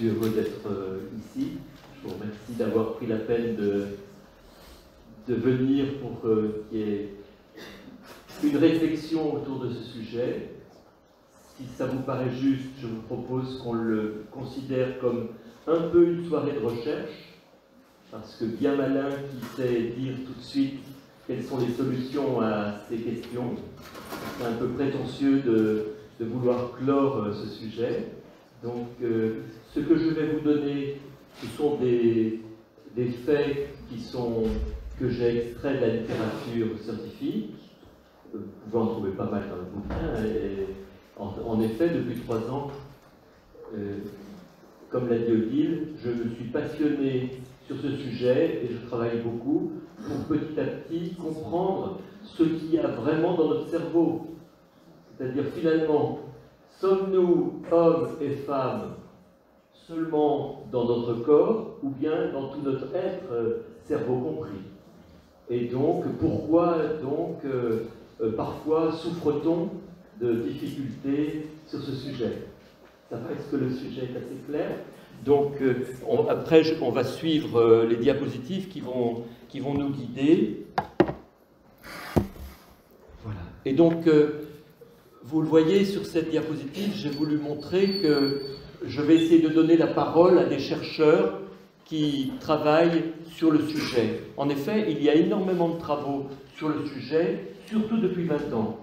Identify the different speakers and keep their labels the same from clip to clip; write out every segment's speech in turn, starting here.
Speaker 1: suis heureux d'être ici. Je vous remercie d'avoir pris la peine de venir pour qu'il y ait une réflexion autour de ce sujet. Si ça vous paraît juste, je vous propose qu'on le considère comme un peu une soirée de recherche, parce que bien malin qui sait dire tout de suite quelles sont les solutions à ces questions. C'est un peu prétentieux de vouloir clore ce sujet. Donc, ce que je vais vous donner, ce sont des faits que j'ai extraits de la littérature scientifique. Vous pouvez en trouver pas mal dans le bouquin. Et en effet, depuis 3 ans, comme l'a dit Odile, je me suis passionné sur ce sujet et je travaille beaucoup pour petit à petit comprendre ce qu'il y a vraiment dans notre cerveau. C'est-à-dire finalement, sommes-nous hommes et femmes seulement dans notre corps ou bien dans tout notre être, cerveau compris? Et donc, pourquoi donc parfois souffre-t-on de difficultés sur ce sujet? Ça va, est-ce que le sujet est assez clair? Donc, après, on va suivre les diapositives qui vont nous guider. Voilà. Et donc, vous le voyez sur cette diapositive, j'ai voulu montrer que je vais essayer de donner la parole à des chercheurs qui travaillent sur le sujet. En effet, il y a énormément de travaux sur le sujet, surtout depuis 20 ans.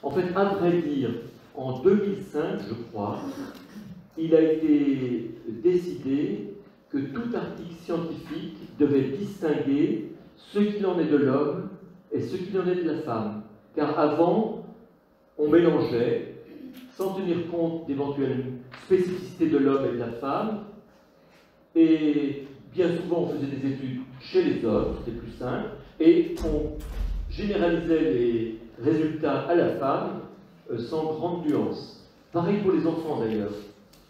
Speaker 1: En fait, à vrai dire, en 2005, je crois, il a été décidé que tout article scientifique devait distinguer ce qu'il en est de l'homme et ce qu'il en est de la femme. Car avant, on mélangeait, sans tenir compte d'éventuelles spécificités de l'homme et de la femme, et bien souvent on faisait des études chez les hommes, c'était plus simple, et on généralisait les résultats à la femme sans grande nuance. Pareil pour les enfants d'ailleurs.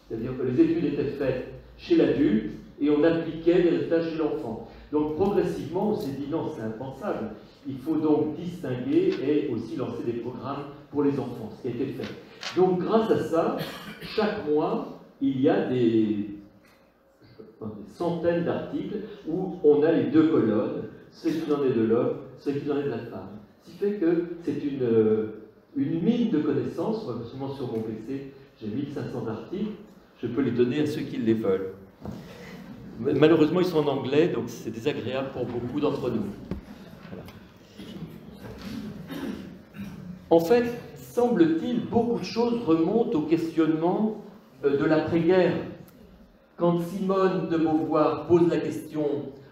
Speaker 1: C'est-à-dire que les études étaient faites chez l'adulte et on appliquait les résultats chez l'enfant. Donc progressivement, on s'est dit non, c'est impensable. Il faut donc distinguer et aussi lancer des programmes pour les enfants, ce qui a été fait. Donc grâce à ça, chaque mois, il y a des centaines d'articles où on a les deux colonnes, ce qu'il en est de l'homme, ce qu'il en est de la femme. Ce qui fait que c'est une mine de connaissances. Moi, sur mon PC, j'ai 1500 articles. Je peux les donner à ceux qui les veulent. Malheureusement, ils sont en anglais, donc c'est désagréable pour beaucoup d'entre nous. Voilà. En fait, semble-t-il, beaucoup de choses remontent au questionnement de l'après-guerre. Quand Simone de Beauvoir pose la question,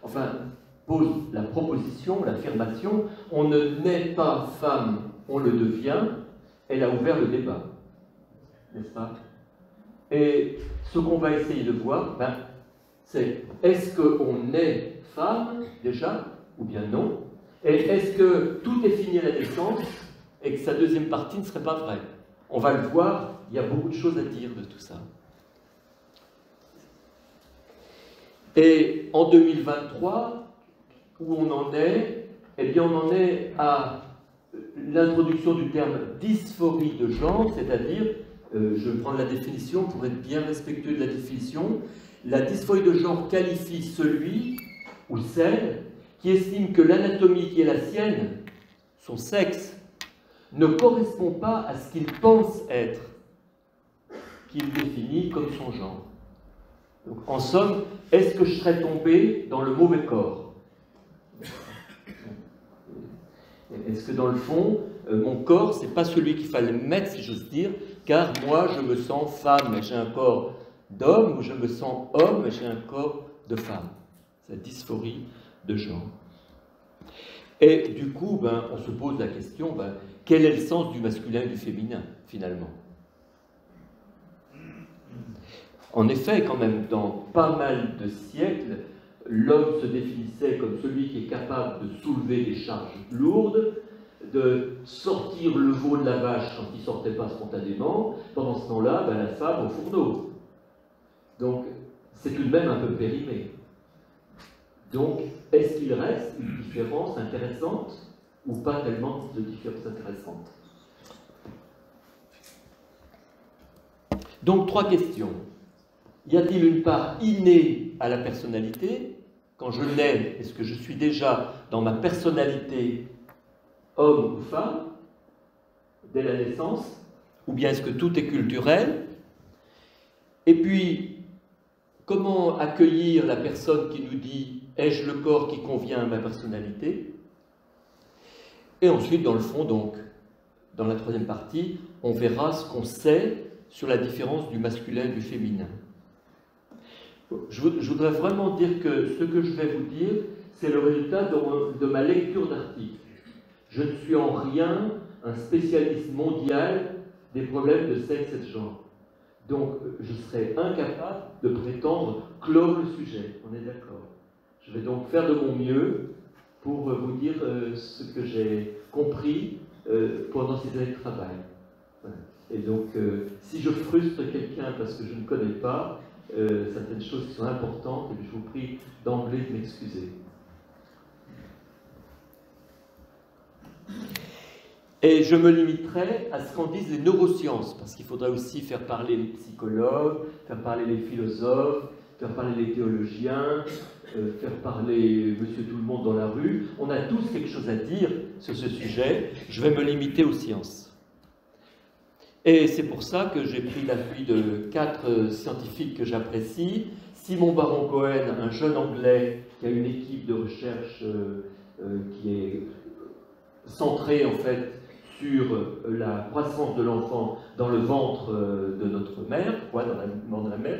Speaker 1: enfin, pose la proposition, l'affirmation, on ne naît pas femme, on le devient, elle a ouvert le débat. N'est-ce pas? Et ce qu'on va essayer de voir, c'est est-ce qu'on est femme déjà, ou bien non? Et est-ce que tout est fini à la naissance et que sa deuxième partie ne serait pas vraie? On va le voir, il y a beaucoup de choses à dire de tout ça. Et en 2023, où on en est? Eh bien, on en est à l'introduction du terme dysphorie de genre, c'est-à-dire, je vais prendre la définition pour être bien respectueux de la définition. La dysphorie de genre qualifie celui ou celle qui estime que l'anatomie qui est la sienne, son sexe, ne correspond pas à ce qu'il pense être, qu'il définit comme son genre. Donc, en somme, est-ce que je serais tombé dans le mauvais corps? Est-ce que dans le fond, mon corps, c'est pas celui qu'il fallait mettre, si j'ose dire, car moi, je me sens femme, et j'ai un corps d'homme, ou je me sens homme, et j'ai un corps de femme. C'est la dysphorie de genre. Et du coup, on se pose la question, quel est le sens du masculin et du féminin, finalement? En effet, quand même, dans pas mal de siècles, l'homme se définissait comme celui qui est capable de soulever des charges lourdes, de sortir le veau de la vache quand il ne sortait pas spontanément. Pendant ce temps-là, la femme au fourneau. Donc, c'est tout de même un peu périmé. Donc, est-ce qu'il reste une différence intéressante ou pas tellement de différence intéressante? Donc, 3 questions. y a-t-il une part innée à la personnalité? Quand je nais, est-ce que je suis déjà dans ma personnalité homme ou femme dès la naissance? Ou bien est-ce que tout est culturel? Et puis, comment accueillir la personne qui nous dit « ai-je le corps qui convient à ma personnalité ?» Et ensuite, dans le fond, donc, dans la troisième partie, on verra ce qu'on sait sur la différence du masculin et du féminin. Je voudrais vraiment dire que ce que je vais vous dire, c'est le résultat de ma lecture d'articles. Je ne suis en rien un spécialiste mondial des problèmes de sexe et de genre. Donc, je serais incapable de prétendre clore le sujet, on est d'accord. Je vais donc faire de mon mieux pour vous dire ce que j'ai compris pendant ces années de travail. Voilà. Et donc, si je frustre quelqu'un parce que je ne connais pas certaines choses qui sont importantes, je vous prie d'emblée de m'excuser. Et je me limiterai à ce qu'en disent les neurosciences, parce qu'il faudrait aussi faire parler les psychologues, faire parler les philosophes, faire parler les théologiens, faire parler monsieur tout le monde dans la rue. On a tous quelque chose à dire sur ce sujet. Je vais me limiter aux sciences. Et c'est pour ça que j'ai pris l'appui de 4 scientifiques que j'apprécie. Simon Baron-Cohen, un jeune Anglais qui a une équipe de recherche qui est centrée en fait sur la croissance de l'enfant dans le ventre de notre mère, dans la ventre de la mère.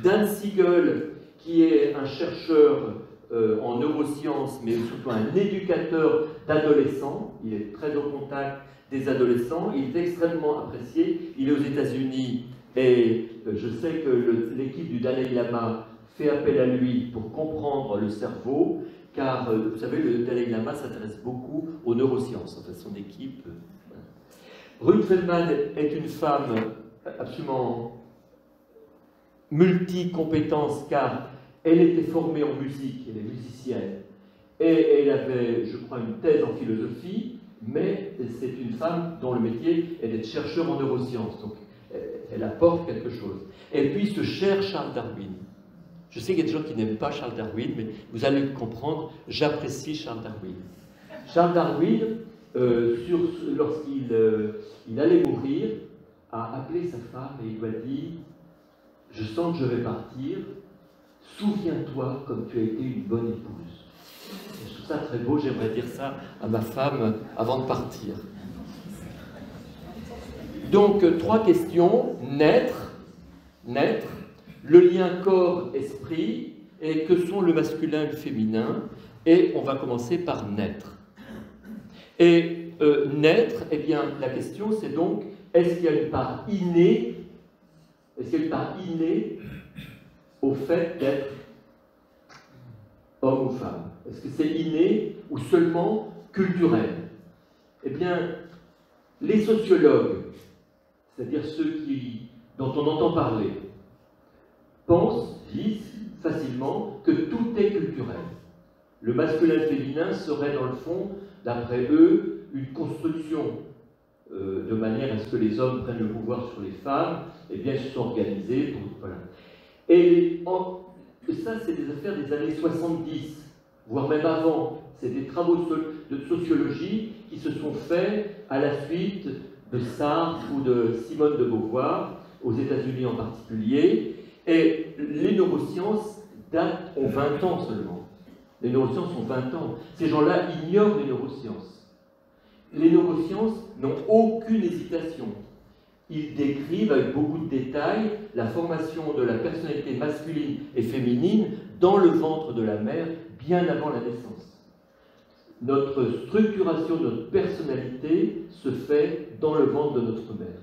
Speaker 1: Dan Siegel, qui est un chercheur en neurosciences, mais surtout un éducateur d'adolescents. Il est très au contact des adolescents. Il est extrêmement apprécié. Il est aux États-Unis et je sais que l'équipe du Dalai Lama fait appel à lui pour comprendre le cerveau, car vous savez, le Dalai Lama s'intéresse beaucoup aux neurosciences. Enfin, son équipe. Ruth Feldman est une femme absolument multi-compétence, car elle était formée en musique, elle est musicienne, et elle avait, je crois, une thèse en philosophie, mais c'est une femme dont le métier est d'être chercheur en neurosciences, donc elle apporte quelque chose. Et puis ce cher Charles Darwin. Je sais qu'il y a des gens qui n'aiment pas Charles Darwin, mais vous allez le comprendre, j'apprécie Charles Darwin. Charles Darwin, lorsqu'il allait mourir, a appelé sa femme et il lui a dit « Je sens que je vais partir, souviens-toi comme tu as été une bonne épouse. » Je trouve ça très beau, j'aimerais dire ça à ma femme avant de partir. Donc, 3 questions. Naître, le lien corps-esprit, et que sont le masculin et le féminin. Et on va commencer par naître. Et naître, eh bien, la question c'est donc, est-ce qu'il y a une part innée, au fait d'être homme ou femme? Est-ce que c'est inné ou seulement culturel? Eh bien, les sociologues, c'est-à-dire ceux dont on entend parler, disent facilement que tout est culturel. Le masculin et le féminin serait dans le fond, d'après eux, une construction de manière à ce que les hommes prennent le pouvoir sur les femmes, et bien ils se sont organisés pour, voilà. Et ça, c'est des affaires des années 70, voire même avant. C'est des travaux de sociologie qui se sont faits à la suite de Sartre ou de Simone de Beauvoir, aux États-Unis en particulier. Et les neurosciences ont 20 ans seulement. Les neurosciences ont 20 ans. Ces gens-là ignorent les neurosciences. Les neurosciences n'ont aucune hésitation. Ils décrivent avec beaucoup de détails la formation de la personnalité masculine et féminine dans le ventre de la mère, bien avant la naissance. Notre structuration de notre personnalité se fait dans le ventre de notre mère.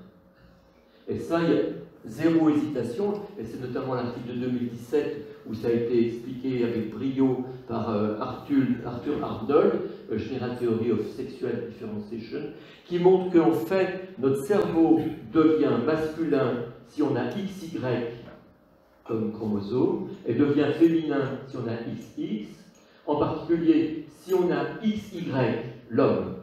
Speaker 1: Et ça, il y a zéro hésitation, et c'est notamment l'article de 2017 où ça a été expliqué avec brio par Arthur Arnold, General Theory of Sexual Differentiation, qui montre qu'en fait, notre cerveau devient masculin si on a XY comme chromosome, et devient féminin si on a XX, en particulier si on a XY, l'homme.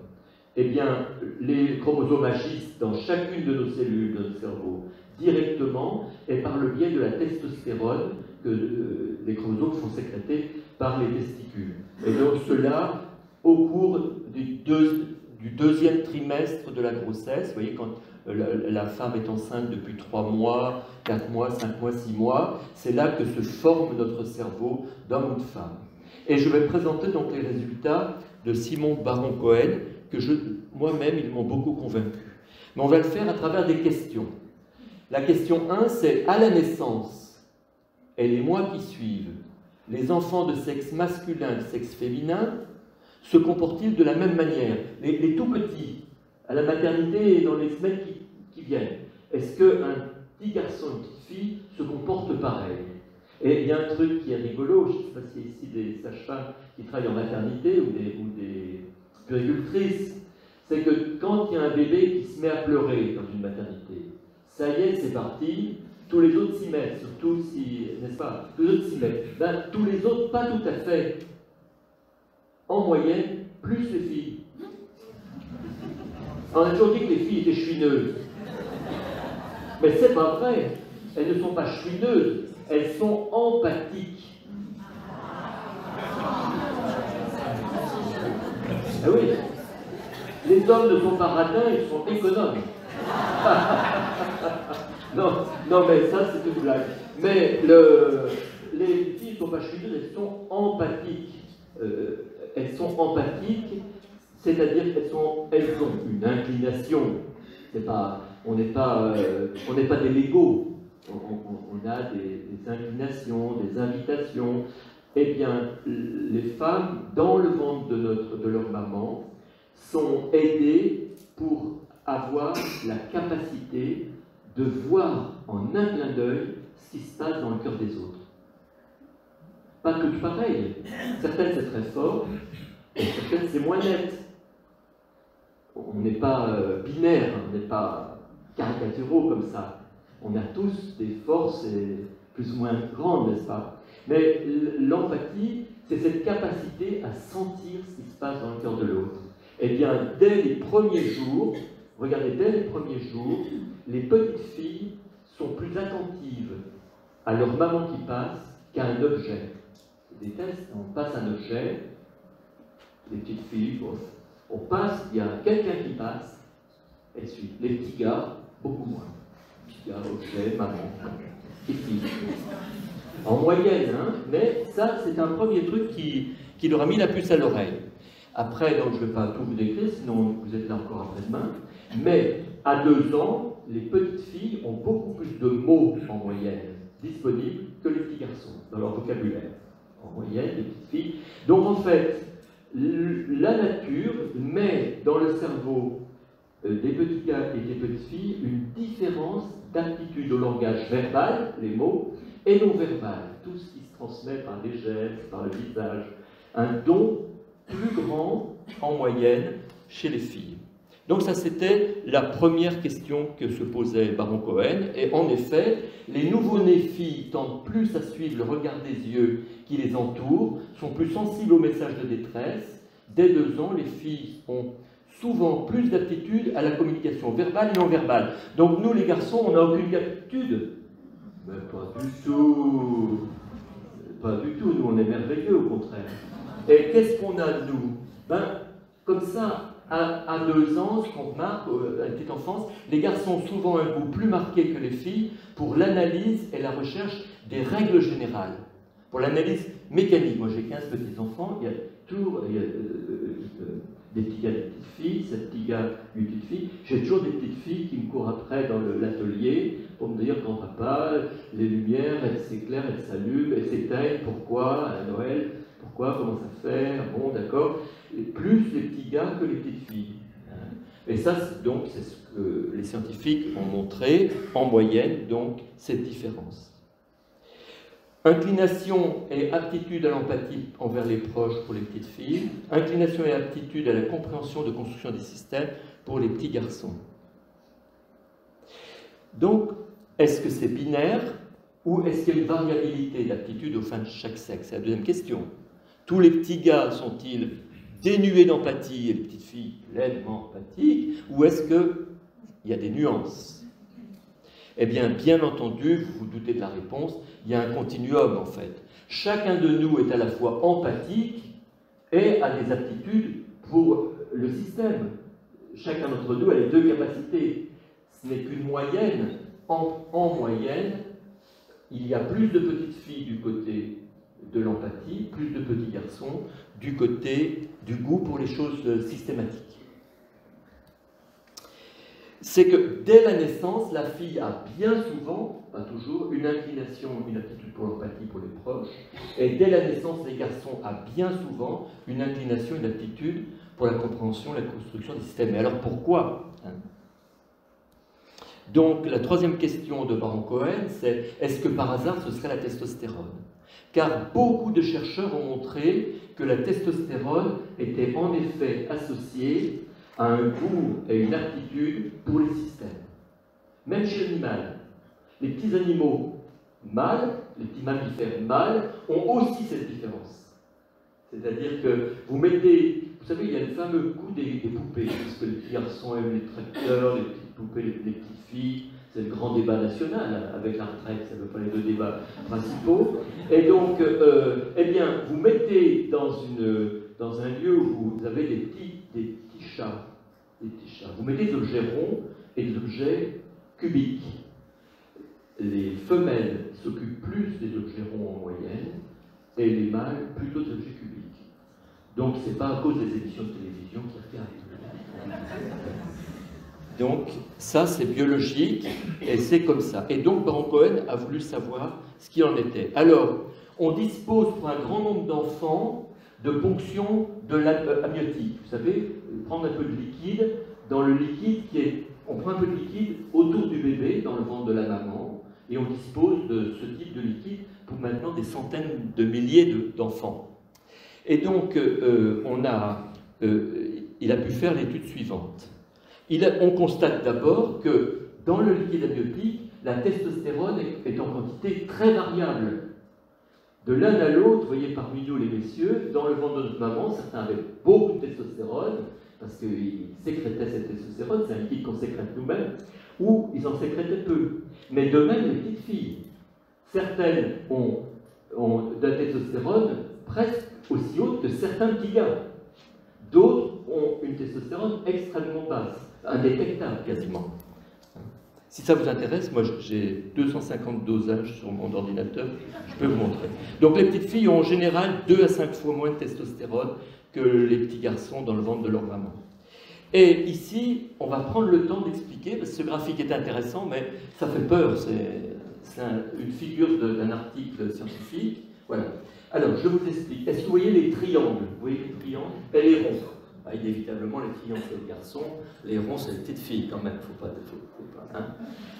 Speaker 1: Eh bien, les chromosomes agissent dans chacune de nos cellules de notre cerveau directement et par le biais de la testostérone que les chromosomes font sécréter par les testicules. Et donc cela au cours du deuxième trimestre de la grossesse, vous voyez, quand la femme est enceinte depuis 3 mois, 4 mois, 5 mois, 6 mois, c'est là que se forme notre cerveau d'homme ou de femme. Et je vais présenter donc les résultats de Simon Baron-Cohen, que moi-même, ils m'ont beaucoup convaincu. Mais on va le faire à travers des questions. La question 1, c'est à la naissance et les mois qui suivent, les enfants de sexe masculin et de sexe féminin se comportent-ils de la même manière? Les tout petits, à la maternité et dans les semaines qui viennent, est-ce qu'un petit garçon et une petite fille se comportent pareil? Et il y a un truc qui est rigolo, je ne sais pas s'il y a ici des sages-femmes qui travaillent en maternité ou des puéricultrices, c'est que quand il y a un bébé qui se met à pleurer dans une maternité, ça y est, c'est parti, tous les autres s'y mettent, surtout si, n'est-ce pas, tous les autres s'y mettent. Ben, tous les autres, pas tout à fait. En moyenne, plus les filles. On a toujours dit que les filles étaient chouineuses. Mais c'est pas vrai. Elles ne sont pas chouineuses, elles sont empathiques. Ah oui. Les hommes ne sont pas radins, ils sont économes. non, mais ça, c'est une blague. Mais les filles ne sont pas chouineuses, elles sont empathiques. Elles sont empathiques, c'est-à-dire qu'elles ont une inclination. On n'est pas des Legos. On a des inclinations, des invitations. Eh bien, les femmes, dans le ventre de leur maman, sont aidées pour avoir la capacité de voir en un clin d'œil ce qui se passe dans le cœur des autres. Pas que tout pareil. Certaines, c'est très fort, et certaines, c'est moins net. On n'est pas binaire, on n'est pas caricaturaux comme ça. On a tous des forces plus ou moins grandes, n'est-ce pas? Mais l'empathie, c'est cette capacité à sentir ce qui se passe dans le cœur de l'autre. Eh bien, dès les premiers jours, regardez, dès les premiers jours, les petites filles sont plus attentives à leur maman qui passe qu'à un objet. Des tests, on passe un objet, les petites filles, on passe, il y a quelqu'un qui passe, elle suit. Les petits gars, beaucoup moins. Petits gars, objet, maman, petites filles. En moyenne, hein, mais ça, c'est un premier truc qui leur a mis la puce à l'oreille. Après, donc, je ne vais pas tout vous décrire, sinon vous êtes là encore après-demain, mais à 2 ans, les petites filles ont beaucoup plus de mots en moyenne disponibles que les petits garçons dans leur vocabulaire. En moyenne, les petites filles. Donc en fait, la nature met dans le cerveau des petits gars et des petites filles une différence d'aptitude au langage verbal, les mots, et non verbal, tout ce qui se transmet par les gestes, par le visage. Un don plus grand en moyenne chez les filles. Donc ça, c'était la première question que se posait Baron-Cohen. Et en effet, les nouveau-nés filles tendent plus à suivre le regard des yeux qui les entourent, sont plus sensibles aux messages de détresse. Dès 2 ans, les filles ont souvent plus d'aptitude à la communication verbale et non verbale. Donc nous, les garçons, on n'a aucune aptitude. Mais pas du tout. Pas du tout. Nous, on est merveilleux, au contraire. Et qu'est-ce qu'on a, nous? Ben, comme ça, à 2 ans, ce qu'on remarque à la petite enfance, les garçons ont souvent un goût plus marqué que les filles pour l'analyse et la recherche des règles générales. Pour l'analyse mécanique. Moi, j'ai 15 petits-enfants, il y a toujours des petits gars, des petites filles, 7 petits gars, 8 petites filles. J'ai toujours des petites filles qui me courent après dans l'atelier pour me dire, grand-papa, les lumières, elles s'éclairent, elles s'allument, elles s'éteignent, pourquoi, à Noël, pourquoi, comment ça fait, bon, d'accord. Et plus les petits gars que les petites filles. Et ça, donc, c'est ce que les scientifiques ont montré, en moyenne, donc, cette différence. Inclination et aptitude à l'empathie envers les proches pour les petites filles. Inclination et aptitude à la compréhension de construction des systèmes pour les petits garçons. Donc, est-ce que c'est binaire ou est-ce qu'il y a une variabilité d'aptitude au sein de chaque sexe? C'est la deuxième question. Tous les petits gars sont-ils dénués d'empathie et les petites filles pleinement empathiques, ou est-ce qu'il y a des nuances? Eh bien entendu, vous vous doutez de la réponse, il y a un continuum en fait. Chacun de nous est à la fois empathique et a des aptitudes pour le système. Chacun d'entre nous a les deux capacités. Ce n'est qu'une moyenne. En moyenne, il y a plus de petites filles du côté de l'empathie, plus de petits garçons du côté du goût pour les choses systématiques. C'est que dès la naissance, la fille a bien souvent, pas toujours, une inclination, une aptitude pour l'empathie pour les proches, et dès la naissance, les garçons a bien souvent une inclination, une aptitude pour la compréhension, la construction des systèmes. Mais alors pourquoi, hein? Donc la troisième question de Baron-Cohen, c'est est-ce que par hasard ce serait la testostérone? Car beaucoup de chercheurs ont montré que la testostérone était en effet associée à un goût et une aptitude pour les systèmes. Même chez l'animal. Les petits animaux mâles, les petits mammifères mâles, ont aussi cette différence. C'est-à-dire que vous mettez, vous savez, il y a le fameux goût des poupées, parce que les petits garçons aiment les tracteurs, les petites poupées, les petites filles, c'est le grand débat national, avec la retraite, ça ne veut pas les deux débats principaux. Et donc, eh bien, vous mettez dans un lieu où vous avez des petits chats, vous mettez des objets ronds et des objets cubiques. Les femelles s'occupent plus des objets ronds en moyenne, et les mâles plutôt des objets cubiques. Donc, ce n'est pas à cause des émissions de télévision qui regardent. Donc, ça, c'est biologique, et c'est comme ça. Et donc, Baron-Cohen a voulu savoir ce qu'il en était. Alors, on dispose pour un grand nombre d'enfants de ponction de l'amniotique. Vous savez, prendre un peu de liquide, dans le liquide on prend un peu de liquide autour du bébé, dans le ventre de la maman, et on dispose de ce type de liquide pour maintenant des centaines de milliers d'enfants. Et donc, il a pu faire l'étude suivante. On constate d'abord que dans le liquide amniotique, la testostérone est en quantité très variable. De l'un à l'autre, vous voyez parmi nous les messieurs, dans le ventre de notre maman, certains avaient beaucoup de testostérone, parce qu'ils sécrétaient cette testostérone, c'est un liquide qu'on sécrète nous-mêmes, ou ils en sécrétaient peu. Mais de même les petites filles. Certaines ont de la testostérone presque aussi haute que certains petits gars. D'autres ont une testostérone extrêmement basse, indétectable quasiment. Si ça vous intéresse, moi j'ai 250 dosages sur mon ordinateur, je peux vous montrer. Donc les petites filles ont en général 2 à 5 fois moins de testostérone que les petits garçons dans le ventre de leur maman. Et ici, on va prendre le temps d'expliquer, parce que ce graphique est intéressant, mais ça fait peur, c'est une figure d'un article scientifique. Voilà. Alors, je vous explique. Est-ce que vous voyez les triangles? Vous voyez les triangles et les ronds? Ah, inévitablement, les triangles, c'est les garçons, les ronds, c'est les petites filles, quand même. Faut pas, hein.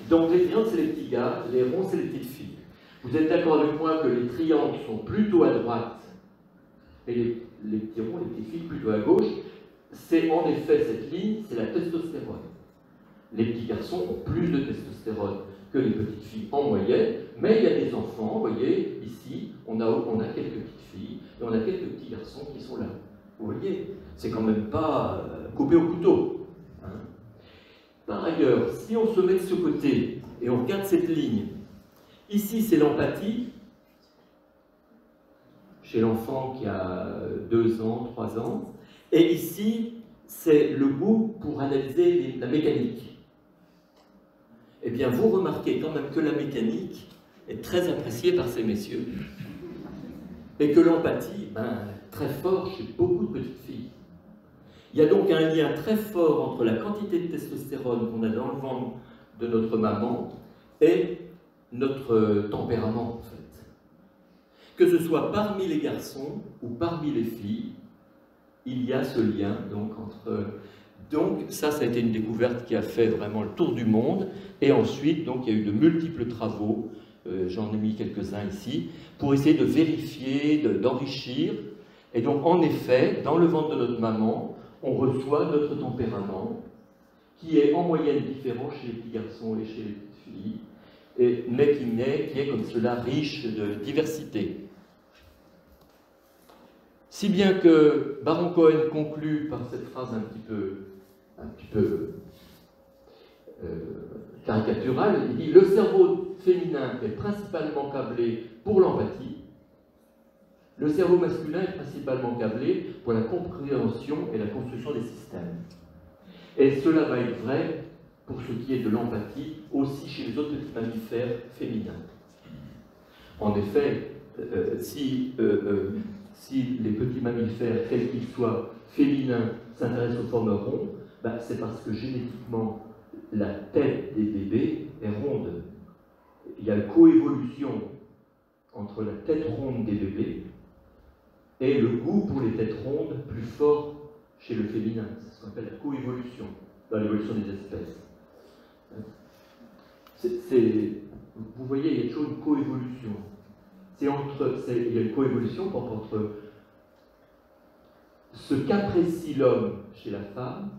Speaker 1: Donc, les triangles, c'est les petits gars, les ronds, c'est les petites filles. Vous êtes d'accord avec moi que les triangles sont plutôt à droite et les petits ronds, les petites filles, plutôt à gauche? C'est en effet cette ligne, c'est la testostérone. Les petits garçons ont plus de testostérone que les petites filles en moyenne, mais il y a des enfants, vous voyez, ici, on a quelques petites filles, et on a quelques petits garçons qui sont là. Vous voyez, c'est quand même pas coupé au couteau. Hein. Par ailleurs, si on se met de ce côté, et on regarde cette ligne, ici c'est l'empathie, chez l'enfant qui a 2 ans, 3 ans, et ici, c'est le goût pour analyser la mécanique. Eh bien, vous remarquez quand même que la mécanique est très appréciée par ces messieurs. Et que l'empathie, très fort chez beaucoup de petites filles. Il y a donc un lien très fort entre la quantité de testostérone qu'on a dans le ventre de notre maman et notre tempérament, en fait. Que ce soit parmi les garçons ou parmi les filles, il y a ce lien donc entre... Donc ça a été une découverte qui a fait vraiment le tour du monde, et ensuite donc il y a eu de multiples travaux, j'en ai mis quelques-uns ici, pour essayer de vérifier, d'enrichir, et donc en effet, dans le ventre de notre maman, on reçoit notre tempérament, qui est en moyenne différent chez les petits garçons et chez les petites filles, mais qui est comme cela riche de diversité. Si bien que Baron-Cohen conclut par cette phrase un petit peu caricatural. Il dit « Le cerveau féminin est principalement câblé pour l'empathie. Le cerveau masculin est principalement câblé pour la compréhension et la construction des systèmes. Et cela va être vrai pour ce qui est de l'empathie aussi chez les autres petits mammifères féminins. En effet, si les petits mammifères, quels qu'ils soient, féminins, s'intéressent aux formes rondes, ben, c'est parce que génétiquement, la tête des bébés est ronde. Il y a une coévolution entre la tête ronde des bébés et le goût pour les têtes rondes plus fort chez le féminin. C'est ce qu'on appelle la coévolution dans l'évolution des espèces. Vous voyez, il y a toujours une coévolution. Il y a une coévolution entre ce qu'apprécie l'homme chez la femme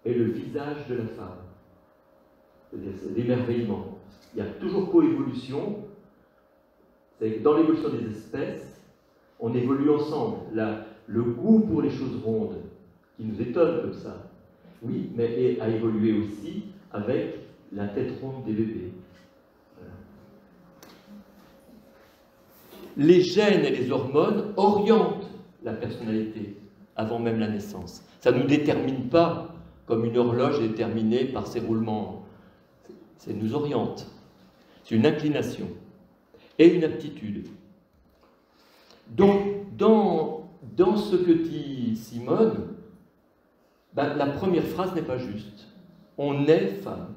Speaker 1: et le visage de la femme. C'est l'émerveillement. Il y a toujours coévolution. Dans l'évolution des espèces, on évolue ensemble. Le goût pour les choses rondes, qui nous étonne comme ça, oui, mais a évolué aussi avec la tête ronde des bébés. Voilà. Les gènes et les hormones orientent la personnalité avant même la naissance. Ça ne nous détermine pas comme une horloge est déterminée par ses roulements. Ça nous oriente. C'est une inclination et une aptitude. Donc, dans ce que dit Simone, ben, la première phrase n'est pas juste. On est femme.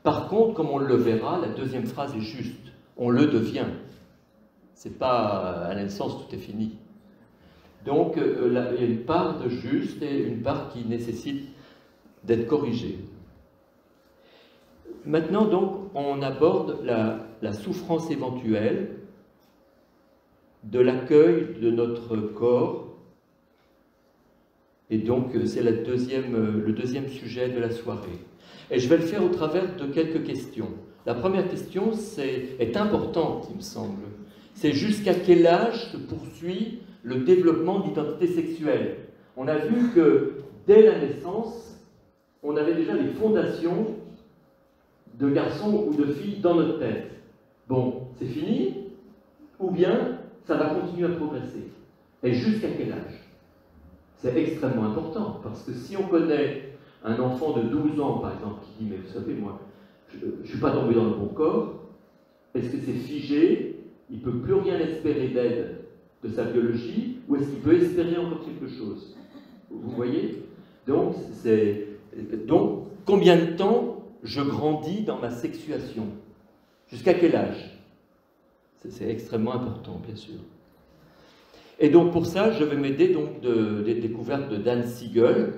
Speaker 1: Par contre, comme on le verra, la deuxième phrase est juste. On le devient. C'est pas à la naissance, tout est fini. Donc, il y a une part de juste et une part qui nécessite d'être corrigée. Maintenant, donc, on aborde la souffrance éventuelle de l'accueil de notre corps. Et donc, c'est le deuxième sujet de la soirée. Et je vais le faire au travers de quelques questions. La première question est importante, il me semble. C'est jusqu'à quel âge se poursuit le développement d'identité sexuelle. On a vu que dès la naissance, on avait déjà les fondations de garçons ou de filles dans notre tête. Bon, c'est fini, ou bien ça va continuer à progresser. Et jusqu'à quel âge? C'est extrêmement important, parce que si on connaît un enfant de 12 ans, par exemple, qui dit « mais vous savez, moi, je ne suis pas tombé dans le bon corps », est-ce que c'est figé? Il ne peut plus rien espérer d'aide de sa biologie, ou est-ce qu'il peut espérer encore quelque chose? Vous voyez? Donc, combien de temps je grandis dans ma sexuation? Jusqu'à quel âge? C'est extrêmement important, bien sûr. Et donc, pour ça, je vais m'aider des découvertes de Dan Siegel,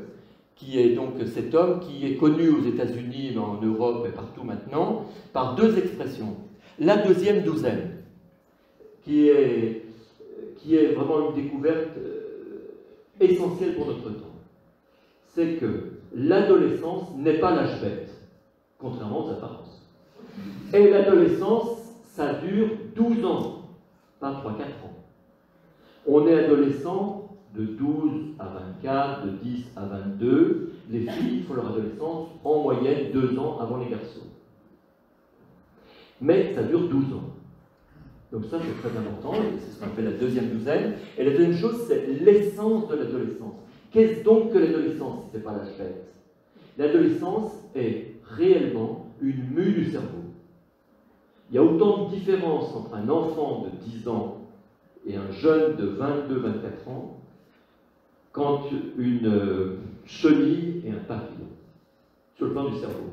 Speaker 1: qui est donc cet homme qui est connu aux États-Unis, en Europe et partout maintenant, par deux expressions. La deuxième douzaine, qui est vraiment une découverte essentielle pour notre temps. C'est que l'adolescence n'est pas l'âge bête, contrairement aux apparences. Et l'adolescence, ça dure 12 ans, pas 3-4 ans. On est adolescent de 12 à 24, de 10 à 22. Les filles font leur adolescence en moyenne 2 ans avant les garçons. Mais ça dure 12 ans. Donc ça, c'est très important, c'est ce qu'on appelle la deuxième douzaine. Et la deuxième chose, c'est l'essence de l'adolescence. Qu'est-ce donc que l'adolescence si ce n'est pas l'âge bête? L'adolescence est réellement une mue du cerveau. Il y a autant de différence entre un enfant de 10 ans et un jeune de 22-24 ans qu'entre une chenille et un papillon, sur le plan du cerveau.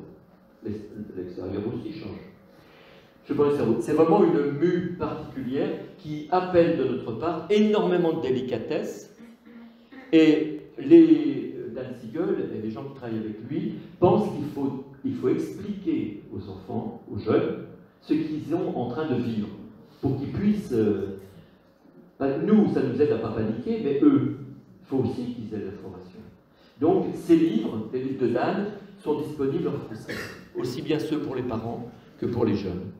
Speaker 1: L'extérieur aussi change. C'est vraiment une mue particulière qui appelle de notre part énormément de délicatesse. Et Dan Siegel et les gens qui travaillent avec lui pensent qu'il faut expliquer aux enfants, aux jeunes, ce qu'ils sont en train de vivre, pour qu'ils puissent... nous, ça nous aide à ne pas paniquer, mais eux, il faut aussi qu'ils aient l'information. Donc, ces livres, les livres de Dan, sont disponibles en français, aussi bien ceux pour les parents que pour les jeunes.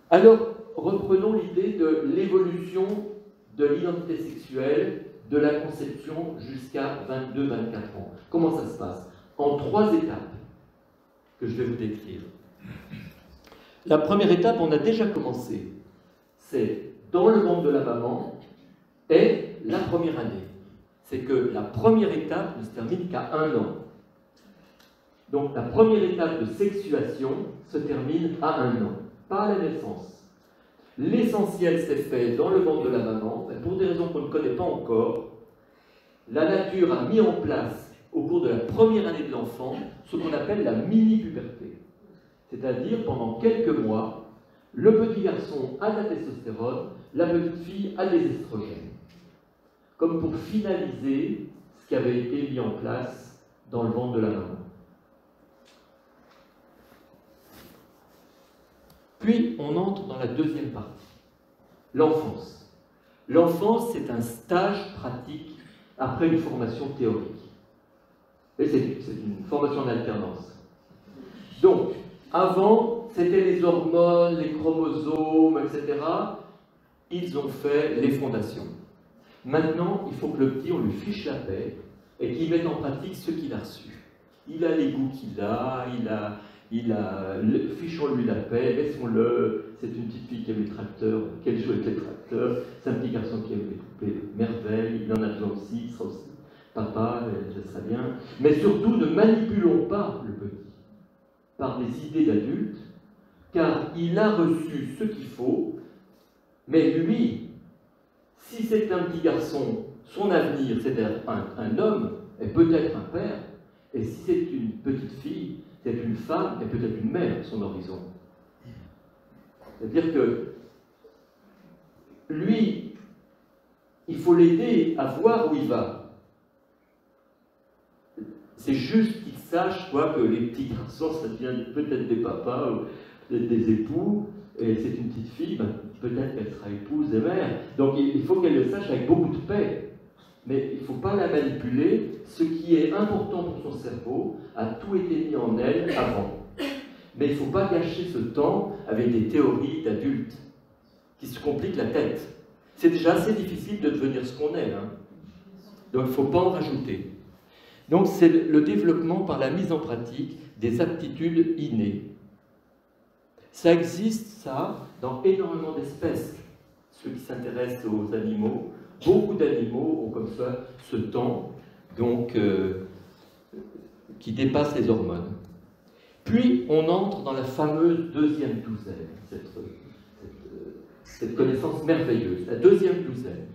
Speaker 1: Alors, reprenons l'idée de l'évolution de l'identité sexuelle, de la conception jusqu'à 22-24 ans. Comment ça se passe? en 3 étapes que je vais vous décrire. La première étape, on a déjà commencé. C'est dans le ventre de la maman et la première année. C'est que la première étape ne se termine qu'à 1 an. Donc la première étape de sexuation se termine à 1 an, pas à la naissance. L'essentiel s'est fait dans le ventre de la maman, mais pour des raisons qu'on ne connaît pas encore. La nature a mis en place, au cours de la première année de l'enfant, ce qu'on appelle la mini-puberté. C'est-à-dire, pendant quelques mois, le petit garçon a de la testostérone, la petite fille a des estrogènes. Comme pour finaliser ce qui avait été mis en place dans le ventre de la maman. Puis, on entre dans la deuxième partie, l'enfance. L'enfance, c'est un stage pratique après une formation théorique. Et c'est une formation en alternance. Donc, avant, c'était les hormones, les chromosomes, etc. Ils ont fait les fondations. Maintenant, il faut que le petit, on lui fiche la paix et qu'il mette en pratique ce qu'il a reçu. Il a les goûts qu'il a, fichons-lui la paix, laissons-le. C'est une petite fille qui aime les tracteurs, qu'elle joue avec les tracteurs. C'est un petit garçon qui aime les poupées, merveille, il en a besoin aussi, il sera aussi papa, ça serait bien. Mais surtout, ne manipulons pas le petit par des idées d'adultes, car il a reçu ce qu'il faut, mais lui, si c'est un petit garçon, son avenir, c'est d'être un homme, et peut-être un père, et si c'est une petite fille, c'est une femme, et peut-être une mère, son horizon. C'est-à-dire que lui, il faut l'aider à voir où il va. C'est juste qu'il sache quoi, que les petits garçons, ça devient peut-être des papas, ou peut-être des époux, et c'est une petite fille, ben, peut-être qu'elle sera épouse et mère. Donc il faut qu'elle le sache avec beaucoup de paix. Mais il ne faut pas la manipuler. Ce qui est important pour son cerveau a tout été mis en elle avant. Mais il ne faut pas gâcher ce temps avec des théories d'adultes qui se compliquent la tête. C'est déjà assez difficile de devenir ce qu'on est. Hein. Donc il ne faut pas en rajouter. Donc c'est le développement par la mise en pratique des aptitudes innées. Ça existe, ça, dans énormément d'espèces. Ceux qui s'intéressent aux animaux, beaucoup d'animaux ont comme ça ce temps donc, qui dépasse les hormones. Puis on entre dans la fameuse deuxième douzaine, cette connaissance merveilleuse, la deuxième douzaine.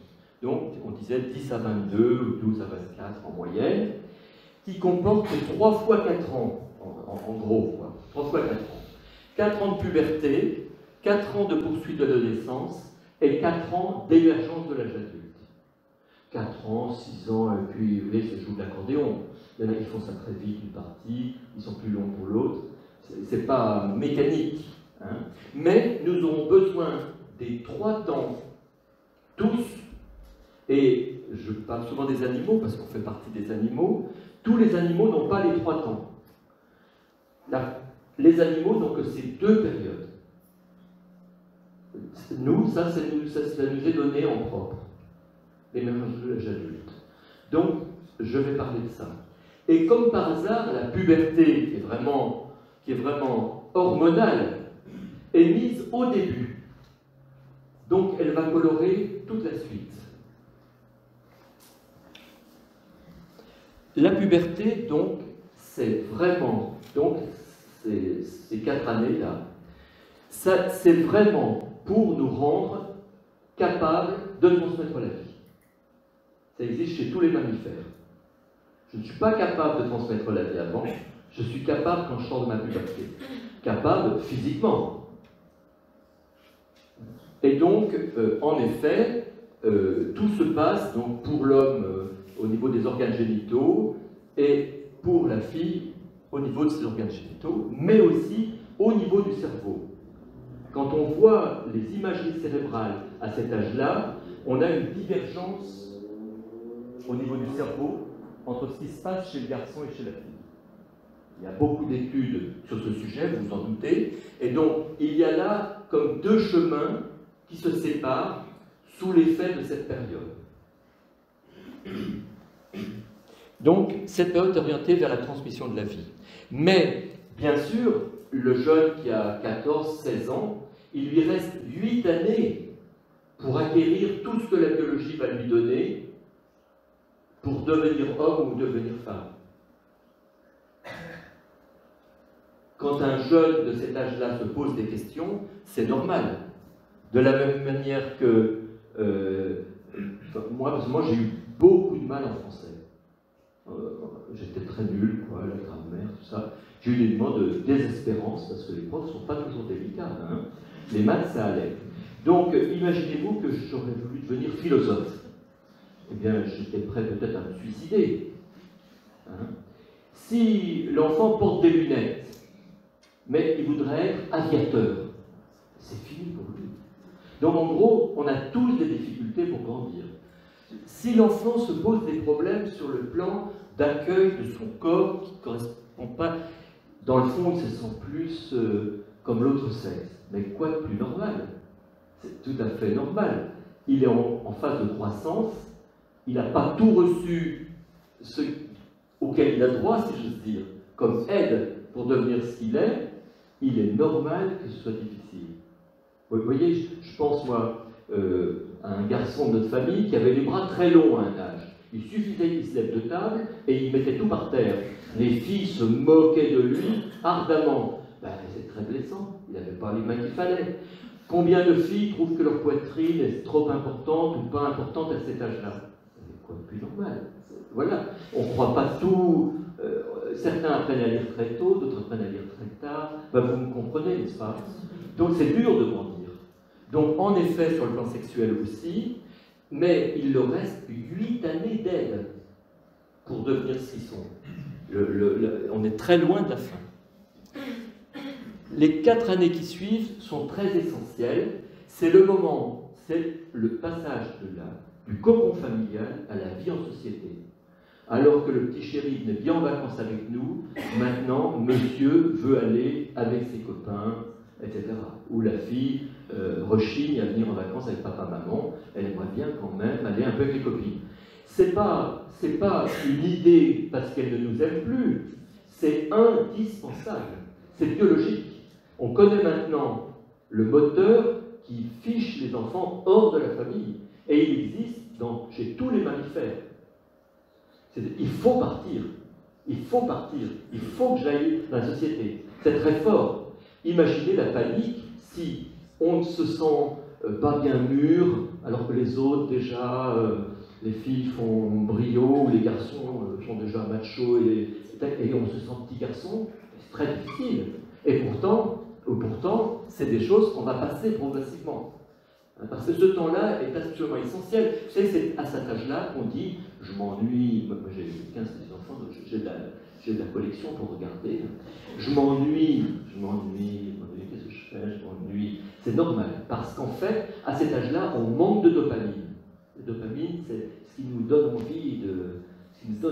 Speaker 1: Donc on disait 10 à 22 ou 12 à 24 en moyenne, qui comporte 3 fois 4 ans, en gros, quoi. 3 fois 4 ans. 4 ans de puberté, 4 ans de poursuite de l'adolescence et 4 ans d'émergence de l'âge adulte. 4 ans, 6 ans, et puis, vous voyez, ça joue de l'accordéon. Il y en a qui font ça très vite, une partie, ils sont plus longs pour l'autre. C'est pas mécanique. Hein. Mais nous aurons besoin des 3 temps, tous, et je parle souvent des animaux, parce qu'on fait partie des animaux, tous les animaux n'ont pas les 3 temps. Les animaux n'ont que ces 2 périodes. Nous, ça nous est donné en propre. L'émergence de l'âge adulte. Donc, je vais parler de ça. Et comme par hasard, la puberté, qui est vraiment hormonale, est mise au début. Donc, elle va colorer toute la suite. La puberté, donc, c'est vraiment, donc, ces 4 années-là, c'est vraiment pour nous rendre capables de transmettre la vie. Ça existe chez tous les mammifères. Je ne suis pas capable de transmettre la vie avant, je suis capable quand je sors de ma puberté. Capable physiquement. Et donc, en effet, tout se passe donc, pour l'homme au niveau des organes génitaux et pour la fille au niveau de ses organes génitaux, mais aussi au niveau du cerveau. Quand on voit les imageries cérébrales à cet âge-là, on a une divergence au niveau du cerveau entre ce qui se passe chez le garçon et chez la fille. Il y a beaucoup d'études sur ce sujet, vous vous en doutez, et donc il y a là comme 2 chemins qui se séparent sous l'effet de cette période. Donc, cette période est orientée vers la transmission de la vie. Mais, bien sûr, le jeune qui a 14-16 ans, il lui reste 8 années pour acquérir tout ce que la biologie va lui donner pour devenir homme ou devenir femme. Quand un jeune de cet âge-là se pose des questions, c'est normal. De la même manière que moi, j'ai eu beaucoup de mal en français. J'étais très nul, quoi, la grammaire, tout ça. J'ai eu des moments de désespérance parce que les profs ne sont pas toujours délicats. Hein. Les maths, ça allait. Donc, imaginez-vous que j'aurais voulu devenir philosophe. Eh bien, j'étais prêt peut-être à me suicider. Hein. Si l'enfant porte des lunettes, mais il voudrait être aviateur, c'est fini pour lui. Donc, en gros, on a tous des difficultés pour grandir. Si l'enfant se pose des problèmes sur le plan d'accueil de son corps qui ne correspond pas, dans le fond, il se sent plus comme l'autre sexe. Mais quoi de plus normal? C'est tout à fait normal. Il est en phase de croissance, il n'a pas tout reçu ce auquel il a droit, si j'ose dire, comme aide pour devenir ce qu'il est. Il est normal que ce soit difficile. Vous voyez, je pense, moi, à un garçon de notre famille qui avait les bras très longs à un âge. Il suffisait qu'il se lève de table et il mettait tout par terre. Les filles se moquaient de lui ardemment. Ben, c'est très blessant, il n'avait pas les mains qu'il fallait. Combien de filles trouvent que leur poitrine est trop importante ou pas importante à cet âge-là? C'est quoi de plus normal? Voilà, on ne croit pas tout. Certains apprennent à lire très tôt, d'autres apprennent à lire très tard. Ben, vous me comprenez, n'est-ce pas? Donc c'est dur de grandir. Donc en effet, sur le plan sexuel aussi, mais il leur reste 8 années d'aide pour devenir ce qu'ils sont. On est très loin de la fin. Les 4 années qui suivent sont très essentielles. C'est le moment, c'est le passage du cocon familial à la vie en société. Alors que le petit chéri venait bien en vacances avec nous, maintenant, monsieur veut aller avec ses copains, etc. Ou la fille rechigne à venir en vacances avec papa-maman, elle aimerait bien quand même aller un peu avec les copines. C'est pas une idée parce qu'elle ne nous aime plus, c'est indispensable, c'est biologique. On connaît maintenant le moteur qui fiche les enfants hors de la famille, et il existe chez tous les mammifères. Il faut partir, il faut partir, il faut que j'aille dans la société. C'est très fort. Imaginez la panique si on ne se sent pas bien mûr, alors que les autres déjà, les filles font brio, les garçons sont déjà machos, et on se sent petit garçon, c'est très difficile. Et pourtant, c'est des choses qu'on va passer progressivement. Parce que ce temps-là est absolument essentiel. Vous savez, c'est à cet âge-là qu'on dit « je m'ennuie », moi j'ai 15 enfants, donc j'ai de la collection pour regarder. Je m'ennuie, qu'est-ce que je fais? Je m'ennuie. C'est normal, parce qu'en fait, à cet âge-là, on manque de dopamine. La dopamine, c'est ce qui nous donne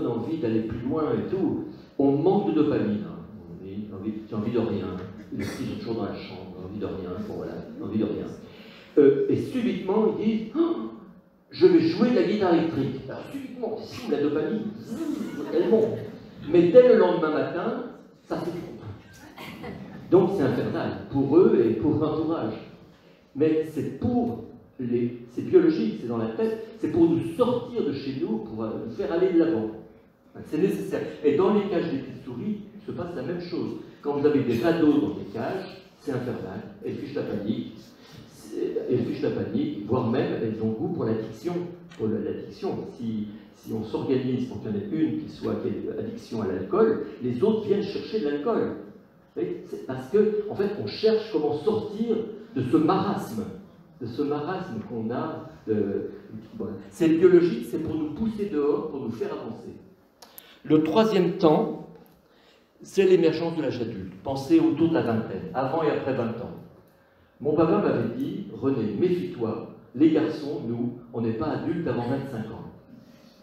Speaker 1: envie d'aller plus loin et tout. On manque de dopamine. J'ai envie de rien. Les petits sont toujours dans la chambre, envie de rien. Bon voilà, envie de rien. Et subitement, ils disent oh, je vais jouer de la guitare électrique. Alors subitement, la dopamine, elle monte. Mais dès le lendemain matin, ça s'effondre. Donc c'est infernal pour eux et pour l'entourage. Mais c'est biologique, c'est dans la tête, c'est pour nous sortir de chez nous, pour nous faire aller de l'avant. C'est nécessaire. Et dans les cages des petites souris, il se passe la même chose. Quand vous avez des ados dans des cages, c'est infernal. Elles fichent la panique, voire même elles ont goût pour l'addiction. Si on s'organise pour qu'il y en ait une qui ait addiction à l'alcool, les autres viennent chercher de l'alcool. C'est parce qu'en fait, on cherche comment sortir de ce marasme qu'on a. Voilà. C'est biologique, c'est pour nous pousser dehors, pour nous faire avancer. Le troisième temps, c'est l'émergence de l'âge adulte. Pensez autour de la vingtaine, avant et après 20 ans. Mon papa m'avait dit, René, méfie-toi, les garçons, nous, on n'est pas adultes avant 25 ans.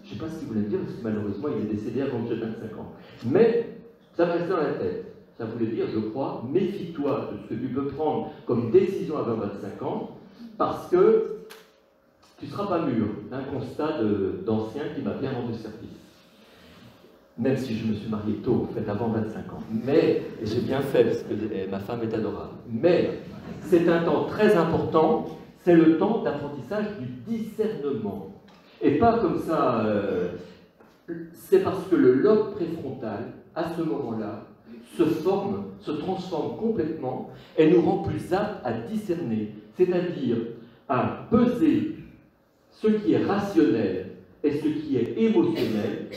Speaker 1: Je ne sais pas ce qu'il voulait dire, parce que malheureusement, il est décédé avant que j'ai 25 ans. Mais ça me restait dans la tête. Ça voulait dire, je crois, méfie-toi de ce que tu peux prendre comme décision avant 25 ans, parce que tu ne seras pas mûr. Un constat d'ancien qui m'a bien rendu service. même si je me suis marié tôt, en fait, avant 25 ans. Mais, et j'ai bien fait, parce que ma femme est adorable. Mais, c'est un temps très important, c'est le temps d'apprentissage du discernement. Et pas comme ça, c'est parce que le lobe préfrontal, à ce moment-là, se forme, se transforme complètement et nous rend plus aptes à discerner, c'est-à-dire à peser ce qui est rationnel et ce qui est émotionnel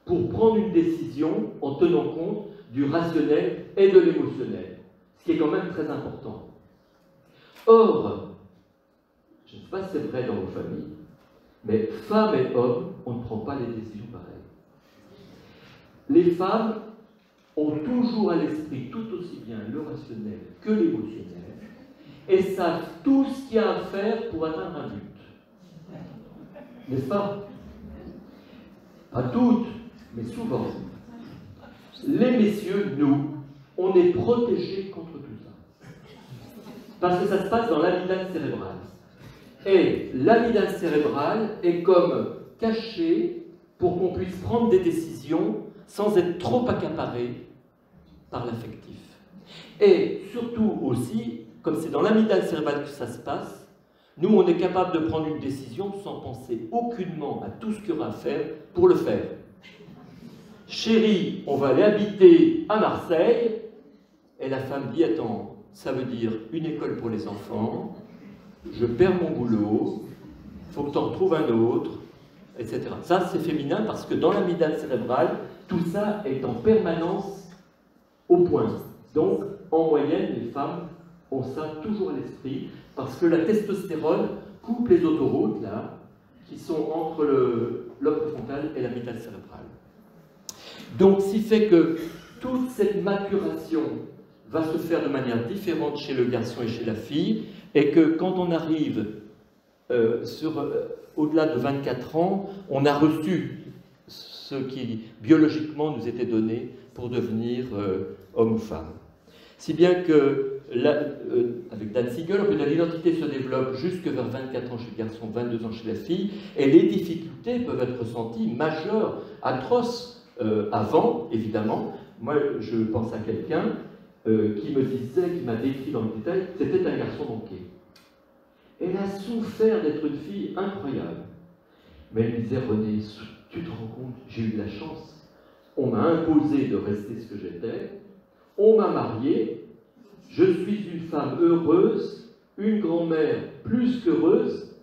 Speaker 1: pour prendre une décision en tenant compte du rationnel et de l'émotionnel, ce qui est quand même très important. Or, je ne sais pas si c'est vrai dans vos familles, mais femmes et hommes, on ne prend pas les décisions pareilles. Les femmes ont toujours à l'esprit tout aussi bien le rationnel que l'émotionnel et savent tout ce qu'il y a à faire pour atteindre un but. N'est-ce pas? Pas toutes, mais souvent. Les messieurs, nous, on est protégés contre tout ça. Parce que ça se passe dans l'amygdale cérébrale. Et l'amygdale cérébrale est comme cachée pour qu'on puisse prendre des décisions sans être trop accaparé par l'affectif. Et surtout aussi, comme c'est dans l'amygdale cérébrale que ça se passe, nous, on est capable de prendre une décision sans penser aucunement à tout ce qu'il y aura à faire pour le faire. Chérie, on va aller habiter à Marseille. Et la femme dit, attends, ça veut dire une école pour les enfants, je perds mon boulot, il faut que tu en retrouves un autre, etc. Ça, c'est féminin parce que dans l'amygdale cérébrale, tout ça est en permanence au point. Donc, en moyenne, les femmes ont ça toujours à l'esprit parce que la testostérone coupe les autoroutes, là, qui sont entre le lobe préfrontal et l'amygdale cérébrale. Donc, ce qui fait que toute cette maturation va se faire de manière différente chez le garçon et chez la fille, et que quand on arrive au-delà de 24 ans, on a reçu ce qui biologiquement nous était donné pour devenir homme ou femme. Si bien que, avec Dan Siegel, l'identité se développe jusque vers 24 ans chez le garçon, 22 ans chez la fille, et les difficultés peuvent être ressenties majeures, atroces, avant, évidemment. Moi, je pense à quelqu'un qui me disait, qui m'a décrit dans le détail, c'était un garçon manqué. Elle a souffert d'être une fille incroyable. Mais elle me disait, René, tu te rends compte, j'ai eu de la chance. On m'a imposé de rester ce que j'étais. On m'a mariée. Je suis une femme heureuse, une grand-mère plus qu'heureuse.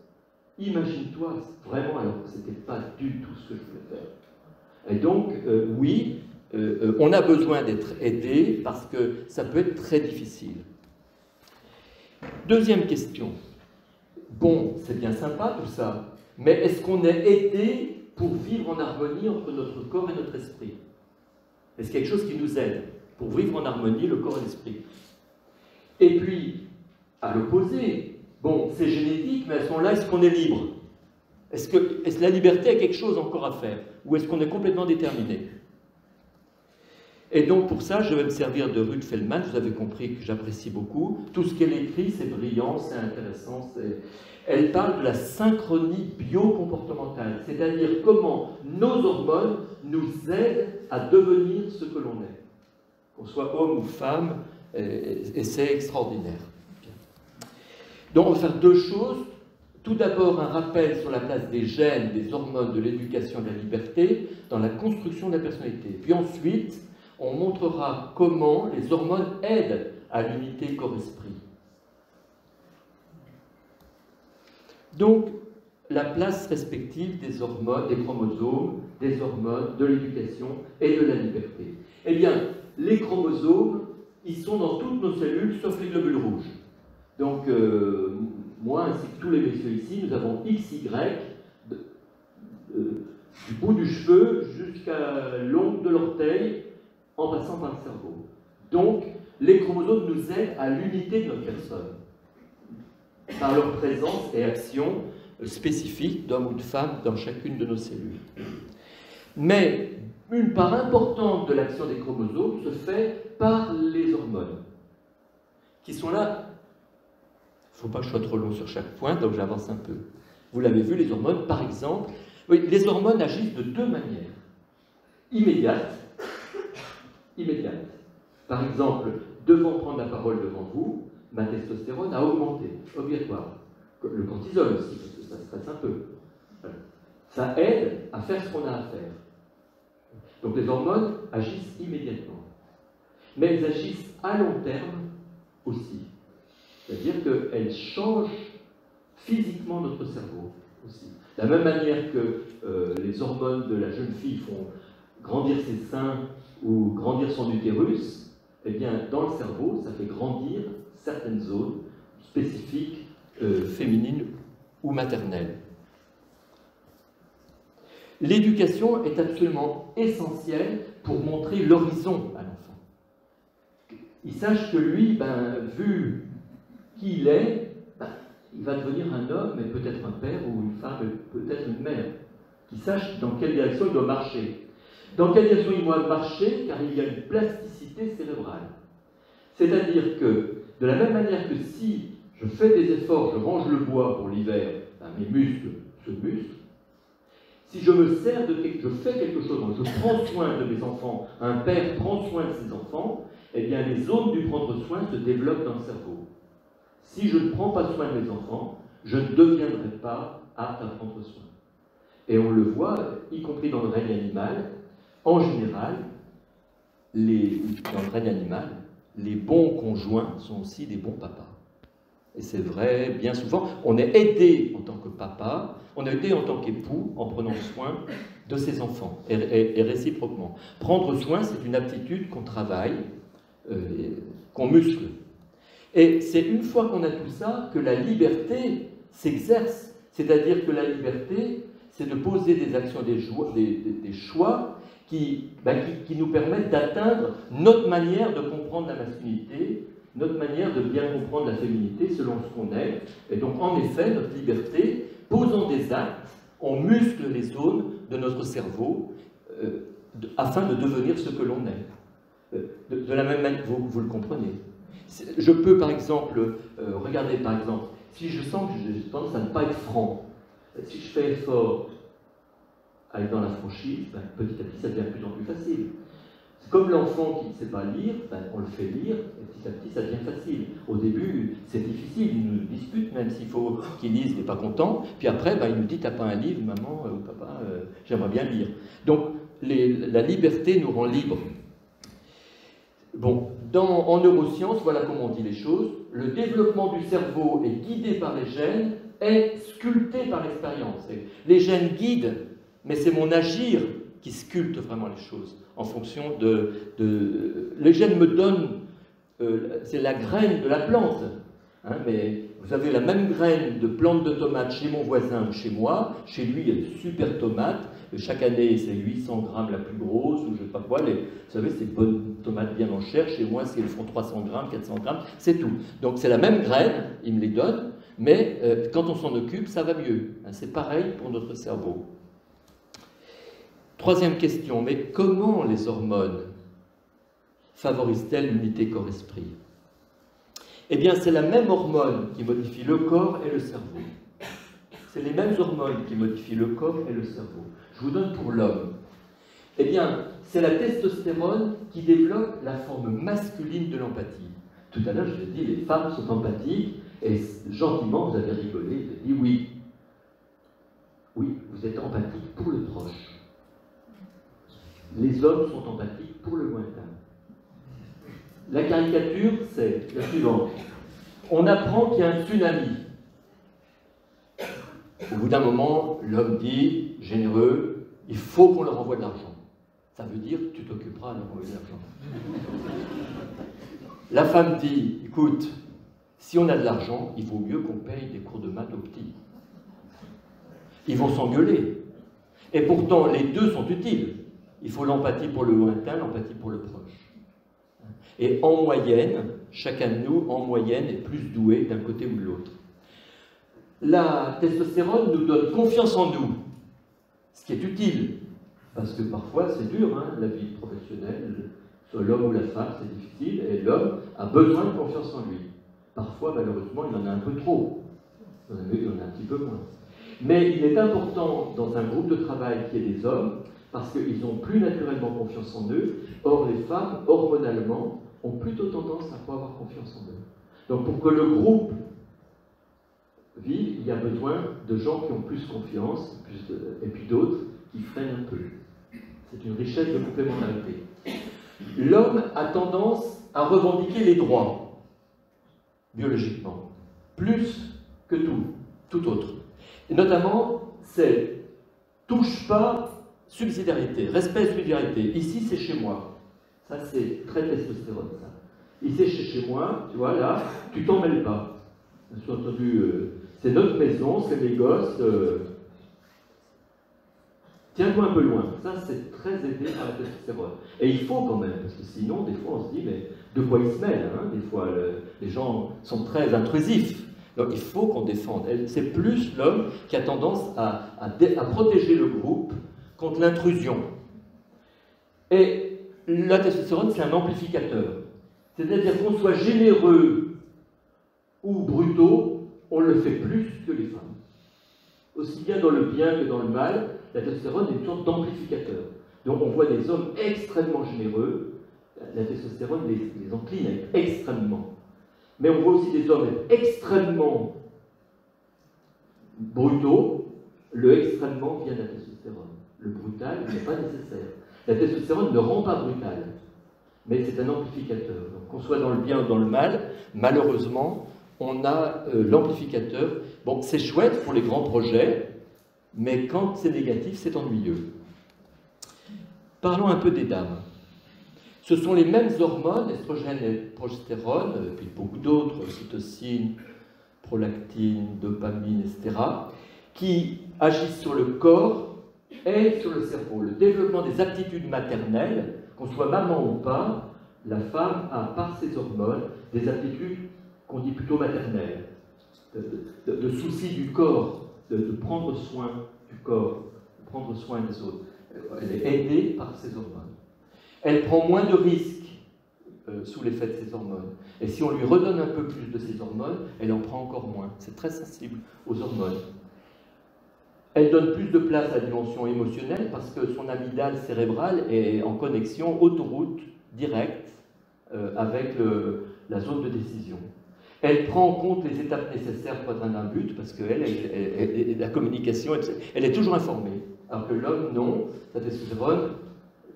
Speaker 1: Imagine-toi, vraiment, alors que ce n'était pas du tout ce que je voulais faire. Et donc, oui, on a besoin d'être aidé parce que ça peut être très difficile. Deuxième question. Bon, c'est bien sympa tout ça, mais est-ce qu'on est aidé pour vivre en harmonie entre notre corps et notre esprit? Est-ce quelque chose qui nous aide pour vivre en harmonie le corps et l'esprit? Et puis, à l'opposé, bon, c'est génétique, mais à ce moment-là, est-ce qu'on est libre? Est-ce que la liberté a quelque chose encore à faire? Ou est-ce qu'on est complètement déterminé? Et donc pour ça, je vais me servir de Ruth Feldman. Vous avez compris que j'apprécie beaucoup. Tout ce qu'elle écrit, c'est brillant, c'est intéressant. Elle parle de la synchronie biocomportementale, c'est-à-dire comment nos hormones nous aident à devenir ce que l'on est. Qu'on soit homme ou femme, et c'est extraordinaire. Bien. Donc on va faire deux choses. Tout d'abord, un rappel sur la place des gènes, des hormones, de l'éducation, de la liberté dans la construction de la personnalité. Puis ensuite, on montrera comment les hormones aident à l'unité corps-esprit. Donc, la place respective des hormones, des chromosomes, des hormones, de l'éducation et de la liberté. Eh bien, les chromosomes, ils sont dans toutes nos cellules, sauf les globules rouges. Donc, moi, ainsi que tous les messieurs ici, nous avons XY, du bout du cheveu jusqu'à l'ongle de l'orteil, en passant par le cerveau. Donc, les chromosomes nous aident à l'unité de notre personne, par leur présence et action spécifique d'homme ou de femme dans chacune de nos cellules. Mais une part importante de l'action des chromosomes se fait par les hormones, qui sont là. Il ne faut pas que je sois trop long sur chaque point, donc j'avance un peu. Vous l'avez vu, les hormones, par exemple. Oui, les hormones agissent de deux manières. immédiate. Par exemple, devant prendre la parole devant vous, ma testostérone a augmenté, obligatoire. Le cortisol aussi, parce que ça stresse un peu. Voilà. Ça aide à faire ce qu'on a à faire. Donc les hormones agissent immédiatement. Mais elles agissent à long terme aussi. C'est-à-dire qu'elles changent physiquement notre cerveau aussi. De la même manière que les hormones de la jeune fille font grandir ses seins ou grandir son utérus, eh bien, dans le cerveau, ça fait grandir certaines zones spécifiques féminines ou maternelles. L'éducation est absolument essentielle pour montrer l'horizon à l'enfant. Il sache que lui, vu qui il est, il va devenir un homme, et peut-être un père, ou une femme, et peut-être une mère. Qu'il sache dans quelle direction il doit marcher. Dans quelle direction il doit marcher, car il y a une plasticité cérébrale. C'est-à-dire que, de la même manière que si je fais des efforts, je range le bois pour l'hiver, mes muscles se musclent. Si je me sers de je fais quelque chose, donc je prends soin de mes enfants, un père prend soin de ses enfants, eh bien les zones du prendre soin se développent dans le cerveau. Si je ne prends pas soin de mes enfants, je ne deviendrai pas apte à prendre soin. Et on le voit, y compris dans le règne animal, en général, dans le règne animal, les bons conjoints sont aussi des bons papas. Et c'est vrai, bien souvent, on est aidé en tant que papa, on est aidé en tant qu'époux en prenant soin de ses enfants, et réciproquement. Prendre soin, c'est une aptitude qu'on travaille, qu'on muscle. Et c'est une fois qu'on a tout ça que la liberté s'exerce. C'est-à-dire que la liberté, c'est de poser des actions, des choix qui nous permettent d'atteindre notre manière de comprendre la masculinité, notre manière de bien comprendre la féminité selon ce qu'on est. Et donc, en effet, notre liberté, posant des actes, on muscle les zones de notre cerveau afin de devenir ce que l'on est. De la même manière, vous le comprenez. Je peux, par exemple, regarder, par exemple, si je sens que j'ai tendance à ne pas être franc, si je fais effort à être dans la franchise, petit à petit, ça devient de plus en plus facile. C'est comme l'enfant qui ne sait pas lire, on le fait lire, et petit à petit, ça devient facile. Au début, c'est difficile, il nous dispute, même s'il faut qu'il lise, il n'est pas content. Puis après, il nous dit, t'as pas un livre, maman ou papa, j'aimerais bien lire. Donc, la liberté nous rend libres. Bon, en neurosciences, voilà comment on dit les choses. Le développement du cerveau est guidé par les gènes, est sculpté par l'expérience. Les gènes guident, mais c'est mon agir qui sculpte vraiment les choses en fonction les gènes me donnent, c'est la graine de la plante. Hein, mais vous avez la même graine de plante de tomates chez mon voisin ou chez moi. Chez lui, il y a de super tomates. Chaque année, c'est 800 grammes la plus grosse, ou je ne sais pas quoi. Vous savez, c'est bonnes tomates bien en chair. Chez moi, elles font 300 grammes, 400 grammes, c'est tout. Donc c'est la même graine, il me les donne, mais quand on s'en occupe, ça va mieux. Hein, c'est pareil pour notre cerveau. Troisième question, mais comment les hormones favorisent-elles l'unité corps-esprit? Eh bien, c'est la même hormone qui modifie le corps et le cerveau. C'est les mêmes hormones qui modifient le corps et le cerveau. Je vous donne pour l'homme. Eh bien, c'est la testostérone qui développe la forme masculine de l'empathie. Tout à l'heure, je vous ai dit, les femmes sont empathiques, et gentiment, vous avez rigolé, vous avez dit oui. Oui, vous êtes empathique pour le proche. Les hommes sont empathiques pour le lointain. La caricature, c'est la suivante. On apprend qu'il y a un tsunami. Au bout d'un moment, l'homme dit, généreux, il faut qu'on leur envoie de l'argent. Ça veut dire, tu t'occuperas de leur envoyer de l'argent. La femme dit, écoute, si on a de l'argent, il vaut mieux qu'on paye des cours de maths aux petits. Ils vont s'engueuler. Et pourtant, les deux sont utiles. Il faut l'empathie pour le lointain, l'empathie pour le proche. Et en moyenne, chacun de nous, en moyenne, est plus doué d'un côté ou de l'autre. La testostérone nous donne confiance en nous, ce qui est utile, parce que parfois c'est dur, hein, la vie professionnelle, soit l'homme ou la femme, c'est difficile, et l'homme a besoin de confiance en lui. Parfois, malheureusement, il en a un peu trop, il en a un petit peu moins. Mais il est important, dans un groupe de travail qui est des hommes, parce qu'ils ont plus naturellement confiance en eux. Or, les femmes, hormonalement, ont plutôt tendance à ne pas avoir confiance en eux. Donc, pour que le groupe vive, il y a besoin de gens qui ont plus confiance, et puis d'autres qui freinent un peu. C'est une richesse de complémentarité. L'homme a tendance à revendiquer les droits, biologiquement, plus que tout autre. Et notamment, c'est touche pas, subsidiarité, respect, subsidiarité. Ici, c'est chez moi. Ça, c'est très testostérone, ça. Ici, c'est chez moi, tu vois, là, tu t'en mêles pas. Bien entendu, c'est notre maison, c'est mes gosses. Tiens-toi un peu loin. Ça, c'est très aidé par la testostérone. Et il faut quand même, parce que sinon, des fois, on se dit, mais de quoi ils se mêlent, hein? Des fois, les gens sont très intrusifs. Donc, il faut qu'on défende. C'est plus l'homme qui a tendance à protéger le groupe contre l'intrusion. Et la testostérone, c'est un amplificateur. C'est-à-dire qu'on soit généreux ou brutaux, on le fait plus que les femmes. Aussi bien dans le bien que dans le mal, la testostérone est une sorte d'amplificateur. Donc on voit des hommes extrêmement généreux, la testostérone les encline à être extrêmement. Mais on voit aussi des hommes être extrêmement brutaux. Le extrêmement vient de la testostérone. Le brutal n'est pas nécessaire. La testostérone ne rend pas brutal, mais c'est un amplificateur. Donc qu'on soit dans le bien ou dans le mal, malheureusement, on a l'amplificateur. Bon, c'est chouette pour les grands projets, mais quand c'est négatif, c'est ennuyeux. Parlons un peu des dames. Ce sont les mêmes hormones, estrogène et progestérone, puis beaucoup d'autres, ocytocine, prolactine, dopamine, etc., qui agissent sur le corps et sur le cerveau. Le développement des aptitudes maternelles, qu'on soit maman ou pas, la femme a par ses hormones des aptitudes qu'on dit plutôt maternelles, de souci du corps, de prendre soin du corps, de prendre soin des autres. Elle est aidée par ses hormones. Elle prend moins de risques sous l'effet de ces hormones. Et si on lui redonne un peu plus de ces hormones, elle en prend encore moins. C'est très sensible aux hormones. Elle donne plus de place à la dimension émotionnelle parce que son amygdale cérébrale est en connexion autoroute directe avec la zone de décision. Elle prend en compte les étapes nécessaires pour atteindre un but parce que la communication, elle est toujours informée. Alors que l'homme, non, la testostérone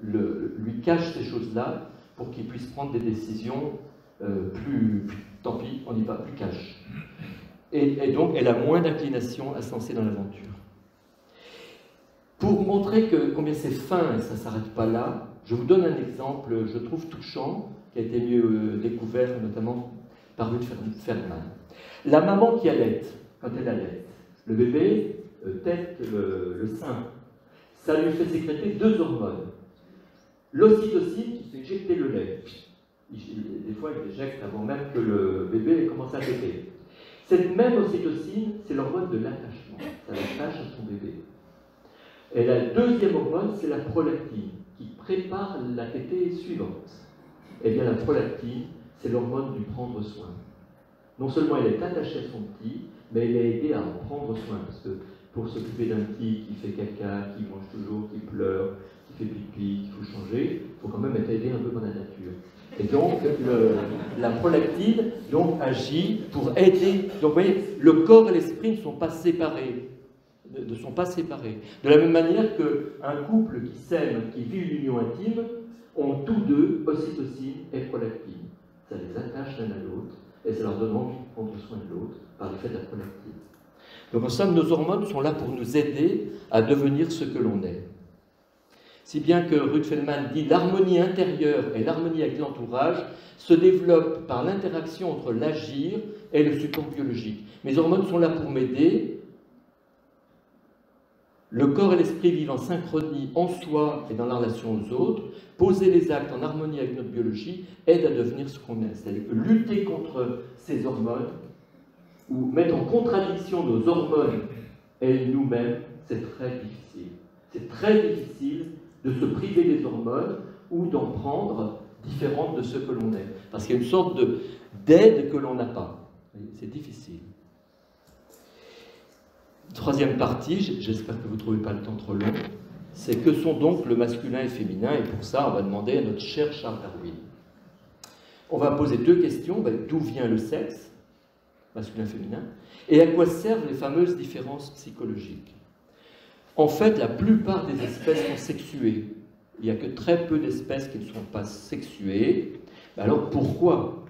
Speaker 1: lui cache ces choses-là pour qu'il puisse prendre des décisions tant pis, on n'y va, plus cash. Et donc, elle a moins d'inclination à se lancer dans l'aventure. Pour montrer combien c'est fin et ça ne s'arrête pas là, je vous donne un exemple, je trouve touchant, qui a été mieux découvert notamment par Ruth Feldman. La maman qui allait, quand elle allait, le bébé tète le sein, ça lui fait sécréter 2 hormones. L'ocytocine qui fait éjecter le lait. Des fois, il éjecte avant même que le bébé ait commencé à téter. Cette même ocytocine, c'est l'hormone de l'attachement. Ça l'attache à son bébé. Et la deuxième hormone, c'est la prolactine, qui prépare la tétée suivante. Eh bien, la prolactine, c'est l'hormone du prendre soin. Non seulement elle est attachée à son petit, mais elle est aidée à en prendre soin. Parce que pour s'occuper d'un petit qui fait caca, qui mange toujours, qui pleure, qui fait pipi, qu'il faut changer, il faut quand même être aidé un peu par la nature. Et donc, la prolactine donc, agit pour aider. Donc, vous voyez, le corps et l'esprit ne sont pas séparés. De la même manière qu'un couple qui s'aime, qui vit une union intime, ont tous deux ocytocine et prolactine. Ça les attache l'un à l'autre et ça leur donne envie de prendre soin de l'autre par l'effet de la prolactine. Donc en somme, nos hormones sont là pour nous aider à devenir ce que l'on est. Si bien que Ruth Feldman dit l'harmonie intérieure et l'harmonie avec l'entourage se développent par l'interaction entre l'agir et le support biologique. Mes hormones sont là pour m'aider. Le corps et l'esprit vivent en synchronie en soi et dans la relation aux autres. Poser les actes en harmonie avec notre biologie aide à devenir ce qu'on est. C'est-à-dire que lutter contre ces hormones ou mettre en contradiction nos hormones et nous-mêmes, c'est très difficile. C'est très difficile de se priver des hormones ou d'en prendre différentes de ce que l'on est. Parce qu'il y a une sorte d'aide que l'on n'a pas. C'est difficile. Troisième partie, j'espère que vous ne trouvez pas le temps trop long. C'est que sont donc le masculin et le féminin, et pour ça, on va demander à notre cher Charles Darwin. On va poser deux questions. D'où vient le sexe, masculin-féminin, et à quoi servent les fameuses différences psychologiques? En fait, la plupart des espèces sont sexuées. Il n'y a que très peu d'espèces qui ne sont pas sexuées. Alors pourquoi?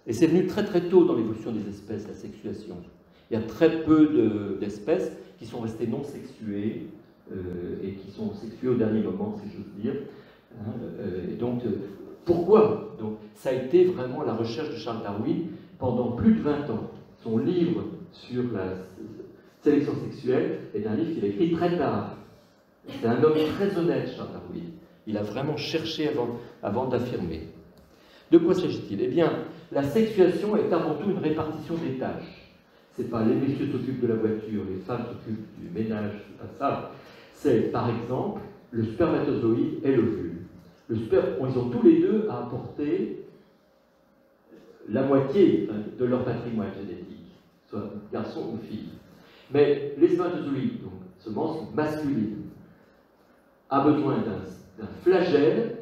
Speaker 1: Et c'est venu très très tôt dans l'évolution des espèces, la sexuation. Il y a très peu d'espèces qui sont restées non sexuées et qui sont sexuées au dernier moment, si j'ose dire. Et donc, pourquoi? Donc, ça a été vraiment la recherche de Charles Darwin pendant plus de 20 ans. Son livre sur la sélection sexuelle est un livre qu'il a écrit très tard. C'est un homme très honnête, Charles Darwin. Il a vraiment cherché avant d'affirmer. De quoi s'agit-il? Eh bien, la sexuation est avant tout une répartition des tâches. C'est pas les messieurs s'occupent de la voiture, les femmes s'occupent du ménage, c'est pas ça. C'est, par exemple, le spermatozoïde et l'ovule. Ils ont tous les deux à apporter la moitié de leur patrimoine génétique, soit garçon ou fille. Mais les spermatozoïdes, donc semence masculine, a besoin d'un flagelle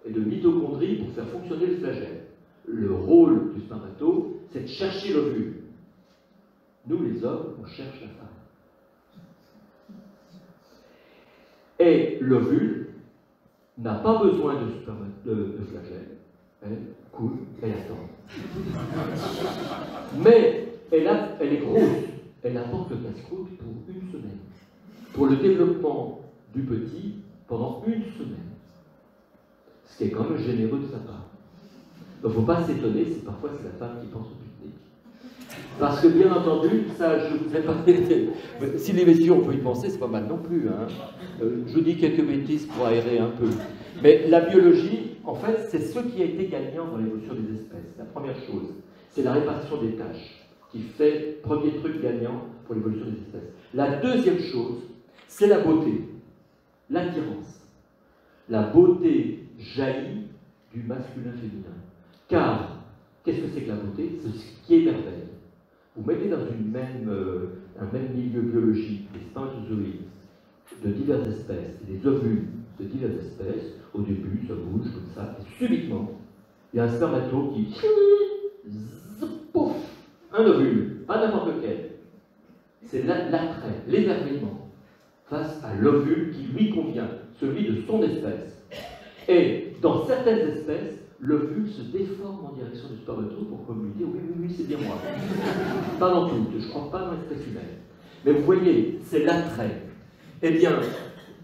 Speaker 1: et de mitochondries pour faire fonctionner le flagelle. Le rôle du spermato, c'est de chercher l'ovule. Nous, les hommes, on cherche la femme. Et l'ovule n'a pas besoin de flagelle. Elle coule, elle attend. Mais elle est grosse. Elle apporte le casse-croûte pour une semaine. Pour le développement du petit, pendant une semaine. Ce qui est quand même généreux de sa part. Donc il ne faut pas s'étonner si parfois c'est la femme qui pense au pique-nique. Parce que bien entendu, ça je vous ai parlé. Si les messieurs on peut y penser, c'est pas mal non plus. Hein. Je dis quelques bêtises pour aérer un peu. Mais la biologie, en fait, c'est ce qui a été gagnant dans l'évolution des espèces. La première chose, c'est la répartition des tâches qui fait premier truc gagnant pour l'évolution des espèces. La deuxième chose, c'est la beauté, l'attirance. La beauté jaillit du masculin-féminin. Car, qu'est-ce que c'est que la beauté? C'est ce qui émerveille. Vous mettez dans un même milieu biologique des spermatozoïdes de diverses espèces et des ovules de diverses espèces, au début ça bouge comme ça, et subitement, il y a un spermato qui pouf, un ovule, pas n'importe lequel. C'est l'attrait, l'émerveillement face à l'ovule qui lui convient, celui de son espèce. Et dans certaines espèces, l'ovule se déforme en direction du spermato pour lui dire oui, c'est bien moi. Pas dans toutes, je ne crois pas dans l'espèce humaine. Mais vous voyez, c'est l'attrait. Eh bien,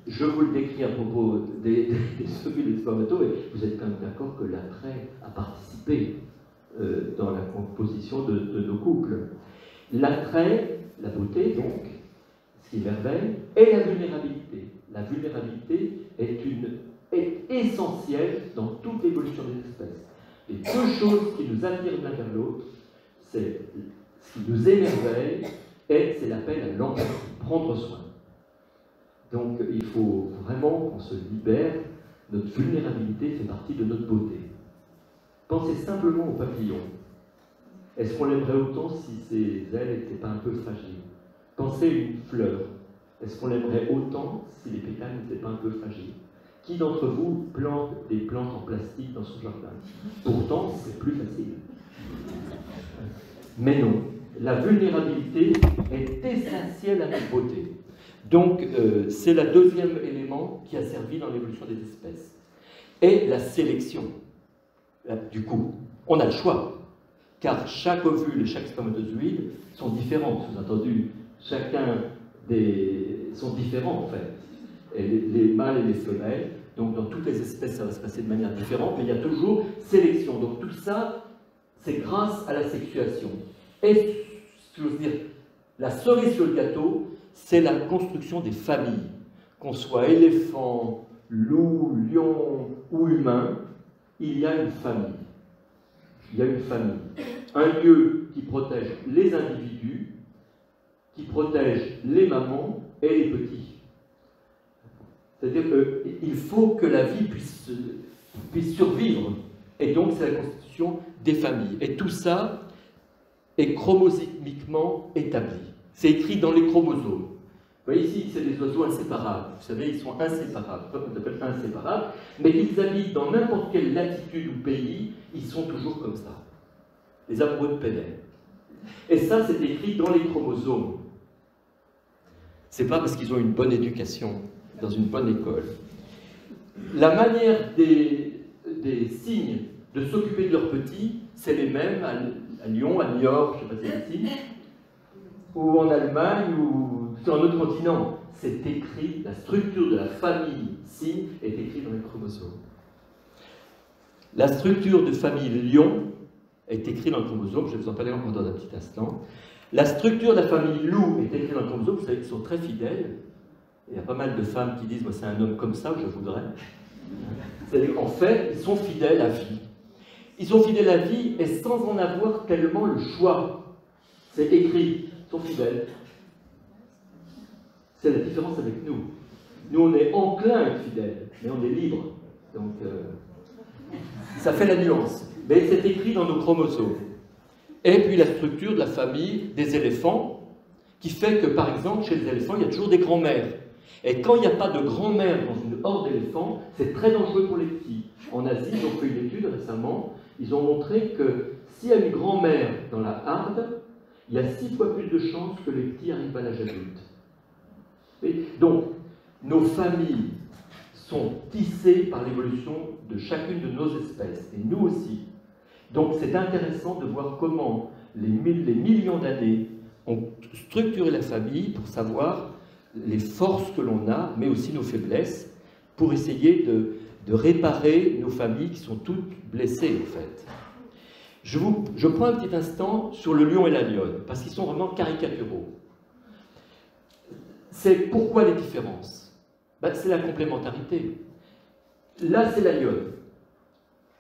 Speaker 1: je vous le décris à propos des ovules et des spermatos, et vous êtes quand même d'accord que l'attrait a participé dans la composition de nos couples. L'attrait, la beauté donc, ce qui émerveille, et la vulnérabilité. La vulnérabilité est essentielle dans toute l'évolution des espèces. Les deux choses qui nous attirent l'un vers l'autre, c'est ce qui nous émerveille, et c'est l'appel à l'empathie, prendre soin. Donc il faut vraiment qu'on se libère, notre vulnérabilité fait partie de notre beauté. Pensez simplement au papillon. Est-ce qu'on l'aimerait autant si ses ailes n'étaient pas un peu fragiles? Pensez à une fleur. Est-ce qu'on l'aimerait autant si les pétales n'étaient pas un peu fragiles? Qui d'entre vous plante des plantes en plastique dans son jardin? Pourtant, c'est plus facile. Mais non, la vulnérabilité est essentielle à notre beauté. Donc, c'est le deuxième élément qui a servi dans l'évolution des espèces. Et la sélection. Du coup, on a le choix. Car chaque ovule et chaque spermatozoïde sont différents. Sous-entendu, chacun sont différents en fait. Et les mâles et les femelles. Donc dans toutes les espèces, ça va se passer de manière différente, mais il y a toujours sélection. Donc tout ça, c'est grâce à la sexuation. Et, je veux dire, la cerise sur le gâteau, c'est la construction des familles. Qu'on soit éléphant, loup, lion ou humain, il y a une famille. Il y a une famille. Un lieu qui protège les individus, qui protège les mamans et les petits. C'est-à-dire qu'il faut que la vie puisse survivre. Et donc, c'est la constitution des familles. Et tout ça est chromosomiquement établi. C'est écrit dans les chromosomes. Vous voyez ici, c'est des oiseaux inséparables. Vous savez, ils sont inséparables. On appelle inséparables. Mais qu'ils habitent dans n'importe quelle latitude ou pays, ils sont toujours comme ça. Les amoureux de Pénèlope. Et ça, c'est écrit dans les chromosomes. C'est pas parce qu'ils ont une bonne éducation, dans une bonne école. La manière des cygnes de s'occuper de leurs petits, c'est les mêmes à Lyon, à Niort, je ne sais pas si c'est ici, ou en Allemagne, ou sur un autre continent. C'est écrit, la structure de la famille cygne est écrite dans les chromosomes. La structure de famille lion est écrite dans le chromosome, je vais vous en parler encore dans un petit instant. La structure de la famille loup est écrite dans le chromosome, vous savez qu'ils sont très fidèles. Il y a pas mal de femmes qui disent « moi c'est un homme comme ça, je voudrais ». C'est-à-dire en fait, ils sont fidèles à vie. Ils sont fidèles à vie et sans en avoir tellement le choix. C'est écrit, ils sont fidèles. C'est la différence avec nous. Nous, on est enclin à être fidèles, mais on est libre. Donc, ça fait la nuance. Mais c'est écrit dans nos chromosomes. Et puis la structure de la famille des éléphants, qui fait que, par exemple, chez les éléphants, il y a toujours des grands-mères. Et quand il n'y a pas de grand-mère dans une horde d'éléphants, c'est très dangereux pour les petits. En Asie, ils ont fait une étude récemment, ils ont montré que s'il y a une grand-mère dans la harde, il y a 6 fois plus de chances que les petits arrivent à l'âge adulte. Et donc, nos familles sont tissées par l'évolution de chacune de nos espèces, et nous aussi. Donc c'est intéressant de voir comment les millions d'années ont structuré la famille pour savoir les forces que l'on a, mais aussi nos faiblesses, pour essayer de réparer nos familles qui sont toutes blessées, en fait. Je prends un petit instant sur le lion et la lionne, parce qu'ils sont vraiment caricaturaux. C'est pourquoi les différences? Ben, c'est la complémentarité. Là, c'est la lionne.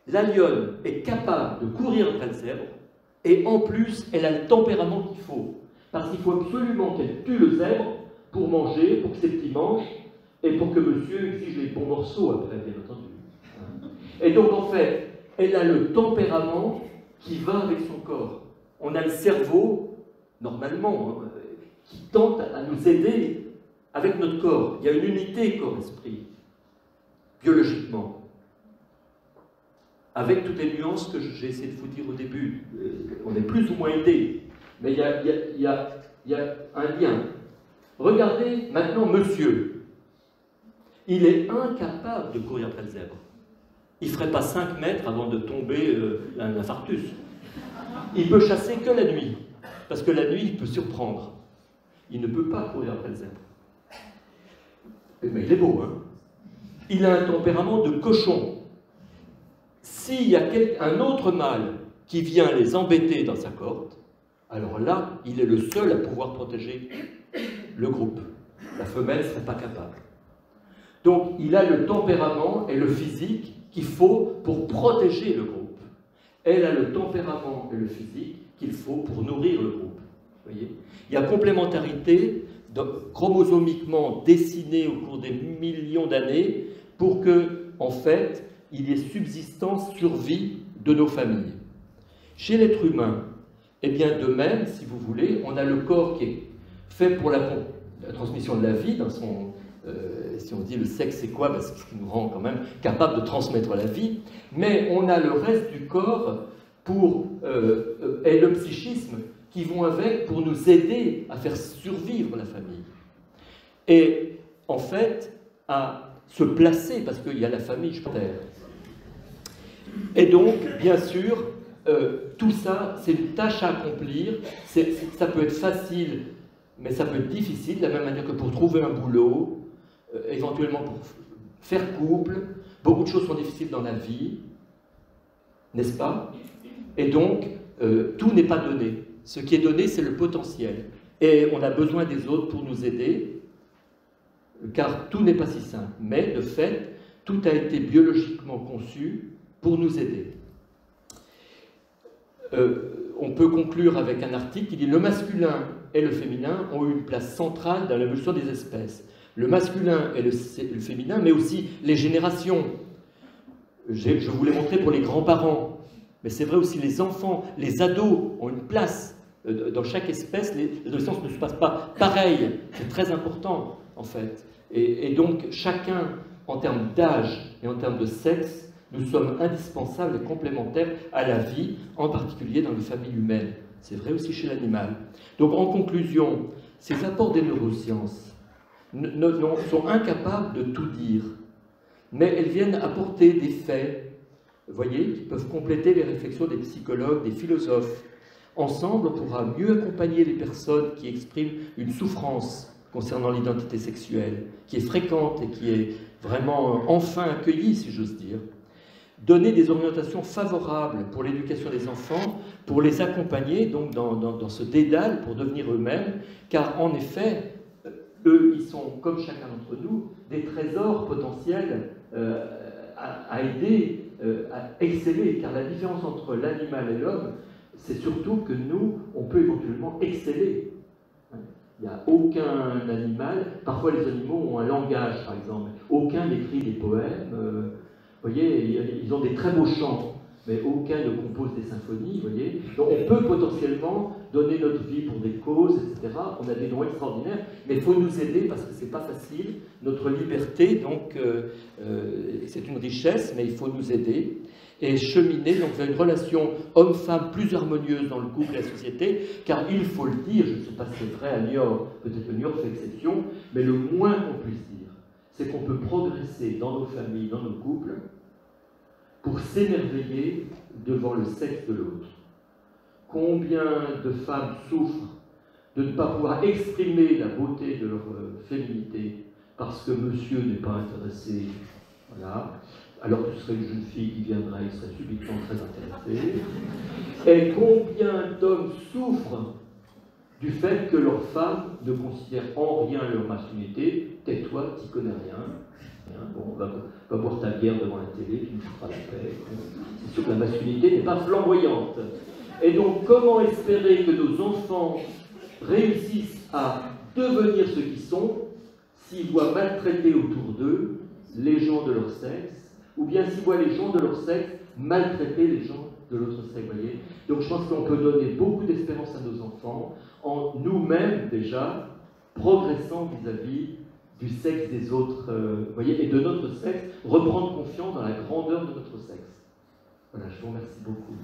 Speaker 1: La lionne est capable de courir après le zèbre, et en plus, elle a le tempérament qu'il faut. Parce qu'il faut absolument qu'elle tue le zèbre pour manger, pour que ses petits mangent, et pour que monsieur exige les bons morceaux après, bien entendu. Et donc, en fait, elle a le tempérament qui va avec son corps. On a le cerveau, normalement, hein, qui tente à nous aider avec notre corps. Il y a une unité corps-esprit, biologiquement. Avec toutes les nuances que j'ai essayé de vous dire au début. On est plus ou moins aidés, mais il y a un lien. Regardez maintenant monsieur. Il est incapable de courir après le zèbre. Il ne ferait pas 5 mètres avant de tomber un infarctus. Il peut chasser que la nuit, parce que la nuit, il peut surprendre. Il ne peut pas courir après le zèbre. Mais il est beau, hein? Il a un tempérament de cochon. S'il y a un autre mâle qui vient les embêter dans sa corde, alors là, il est le seul à pouvoir protéger le groupe. La femelle ne serait pas capable. Donc, il a le tempérament et le physique qu'il faut pour protéger le groupe. Elle a le tempérament et le physique qu'il faut pour nourrir le groupe. Vous voyez? Il y a complémentarité chromosomiquement dessinée au cours des millions d'années pour que, en fait, il y ait subsistance, survie de nos familles. Chez l'être humain, eh bien de même, si vous voulez, on a le corps qui est fait pour la transmission de la vie, dans son, si on dit le sexe c'est quoi, c'est ce qui nous rend quand même capable de transmettre la vie, mais on a le reste du corps et le psychisme qui vont avec pour nous aider à faire survivre la famille. Et en fait, à se placer, parce qu'il y a la famille sur Terre. Et donc, bien sûr, tout ça, c'est une tâche à accomplir. Ça peut être facile, mais ça peut être difficile, de la même manière que pour trouver un boulot, éventuellement pour faire couple. Beaucoup de choses sont difficiles dans la vie, n'est-ce pas? Et donc, tout n'est pas donné. Ce qui est donné, c'est le potentiel. Et on a besoin des autres pour nous aider, car tout n'est pas si simple. Mais, de fait, tout a été biologiquement conçu pour nous aider. On peut conclure avec un article qui dit « Le masculin et le féminin ont eu une place centrale dans l'évolution des espèces. Le masculin et le féminin, mais aussi les générations. » Je vous l'ai montré pour les grands-parents, mais c'est vrai aussi les enfants, les ados ont une place Dans chaque espèce, l'adolescence ne se passe pas pareil. C'est très important, en fait. Et donc, chacun, en termes d'âge et en termes de sexe, nous sommes indispensables et complémentaires à la vie, en particulier dans les familles humaines. C'est vrai aussi chez l'animal. Donc, en conclusion, ces apports des neurosciences sont incapables de tout dire, mais elles viennent apporter des faits, vous voyez, qui peuvent compléter les réflexions des psychologues, des philosophes. Ensemble, on pourra mieux accompagner les personnes qui expriment une souffrance concernant l'identité sexuelle, qui est fréquente et qui est vraiment enfin accueillie, si j'ose dire. Donner des orientations favorables pour l'éducation des enfants, pour les accompagner donc dans ce dédale pour devenir eux-mêmes, car en effet, eux, ils sont, comme chacun d'entre nous, des trésors potentiels à aider, à exceller, car la différence entre l'animal et l'homme, c'est surtout que nous, on peut éventuellement exceller. Il n'y a aucun animal, parfois les animaux ont un langage par exemple, aucun n'écrit des poèmes, vous voyez, ils ont des très beaux chants, mais aucun ne compose des symphonies, vous voyez. Donc on peut potentiellement donner notre vie pour des causes, etc. On a des dons extraordinaires, mais il faut nous aider parce que c'est pas facile. Notre liberté, donc, c'est une richesse, mais il faut nous aider et cheminer donc, vers une relation homme-femme plus harmonieuse dans le couple et la société, car il faut le dire, je ne sais pas si c'est vrai à Niort, peut-être que Niort fait exception, mais le moins qu'on puisse dire, c'est qu'on peut progresser dans nos familles, dans nos couples, pour s'émerveiller devant le sexe de l'autre. Combien de femmes souffrent de ne pas pouvoir exprimer la beauté de leur féminité parce que monsieur n'est pas intéressé, voilà, alors que ce serait une jeune fille qui viendrait, il serait subitement très intéressé. Et combien d'hommes souffrent du fait que leurs femmes ne considèrent en rien leur masculinité. Tais-toi, t'y connais rien. Bon, va boire ta bière devant la télé, tu nous feras la paix. C'est sûr que la masculinité n'est pas flamboyante. Et donc, comment espérer que nos enfants réussissent à devenir ce qu'ils sont s'ils voient maltraiter autour d'eux les gens de leur sexe, ou bien s'ils voient les gens de leur sexe maltraiter les gens de l'autre sexe, voyez. Donc je pense qu'on peut donner beaucoup d'espérance à nos enfants en nous-mêmes déjà progressant vis-à-vis du sexe des autres, voyez, et de notre sexe, reprendre confiance dans la grandeur de notre sexe. Voilà, je vous remercie beaucoup.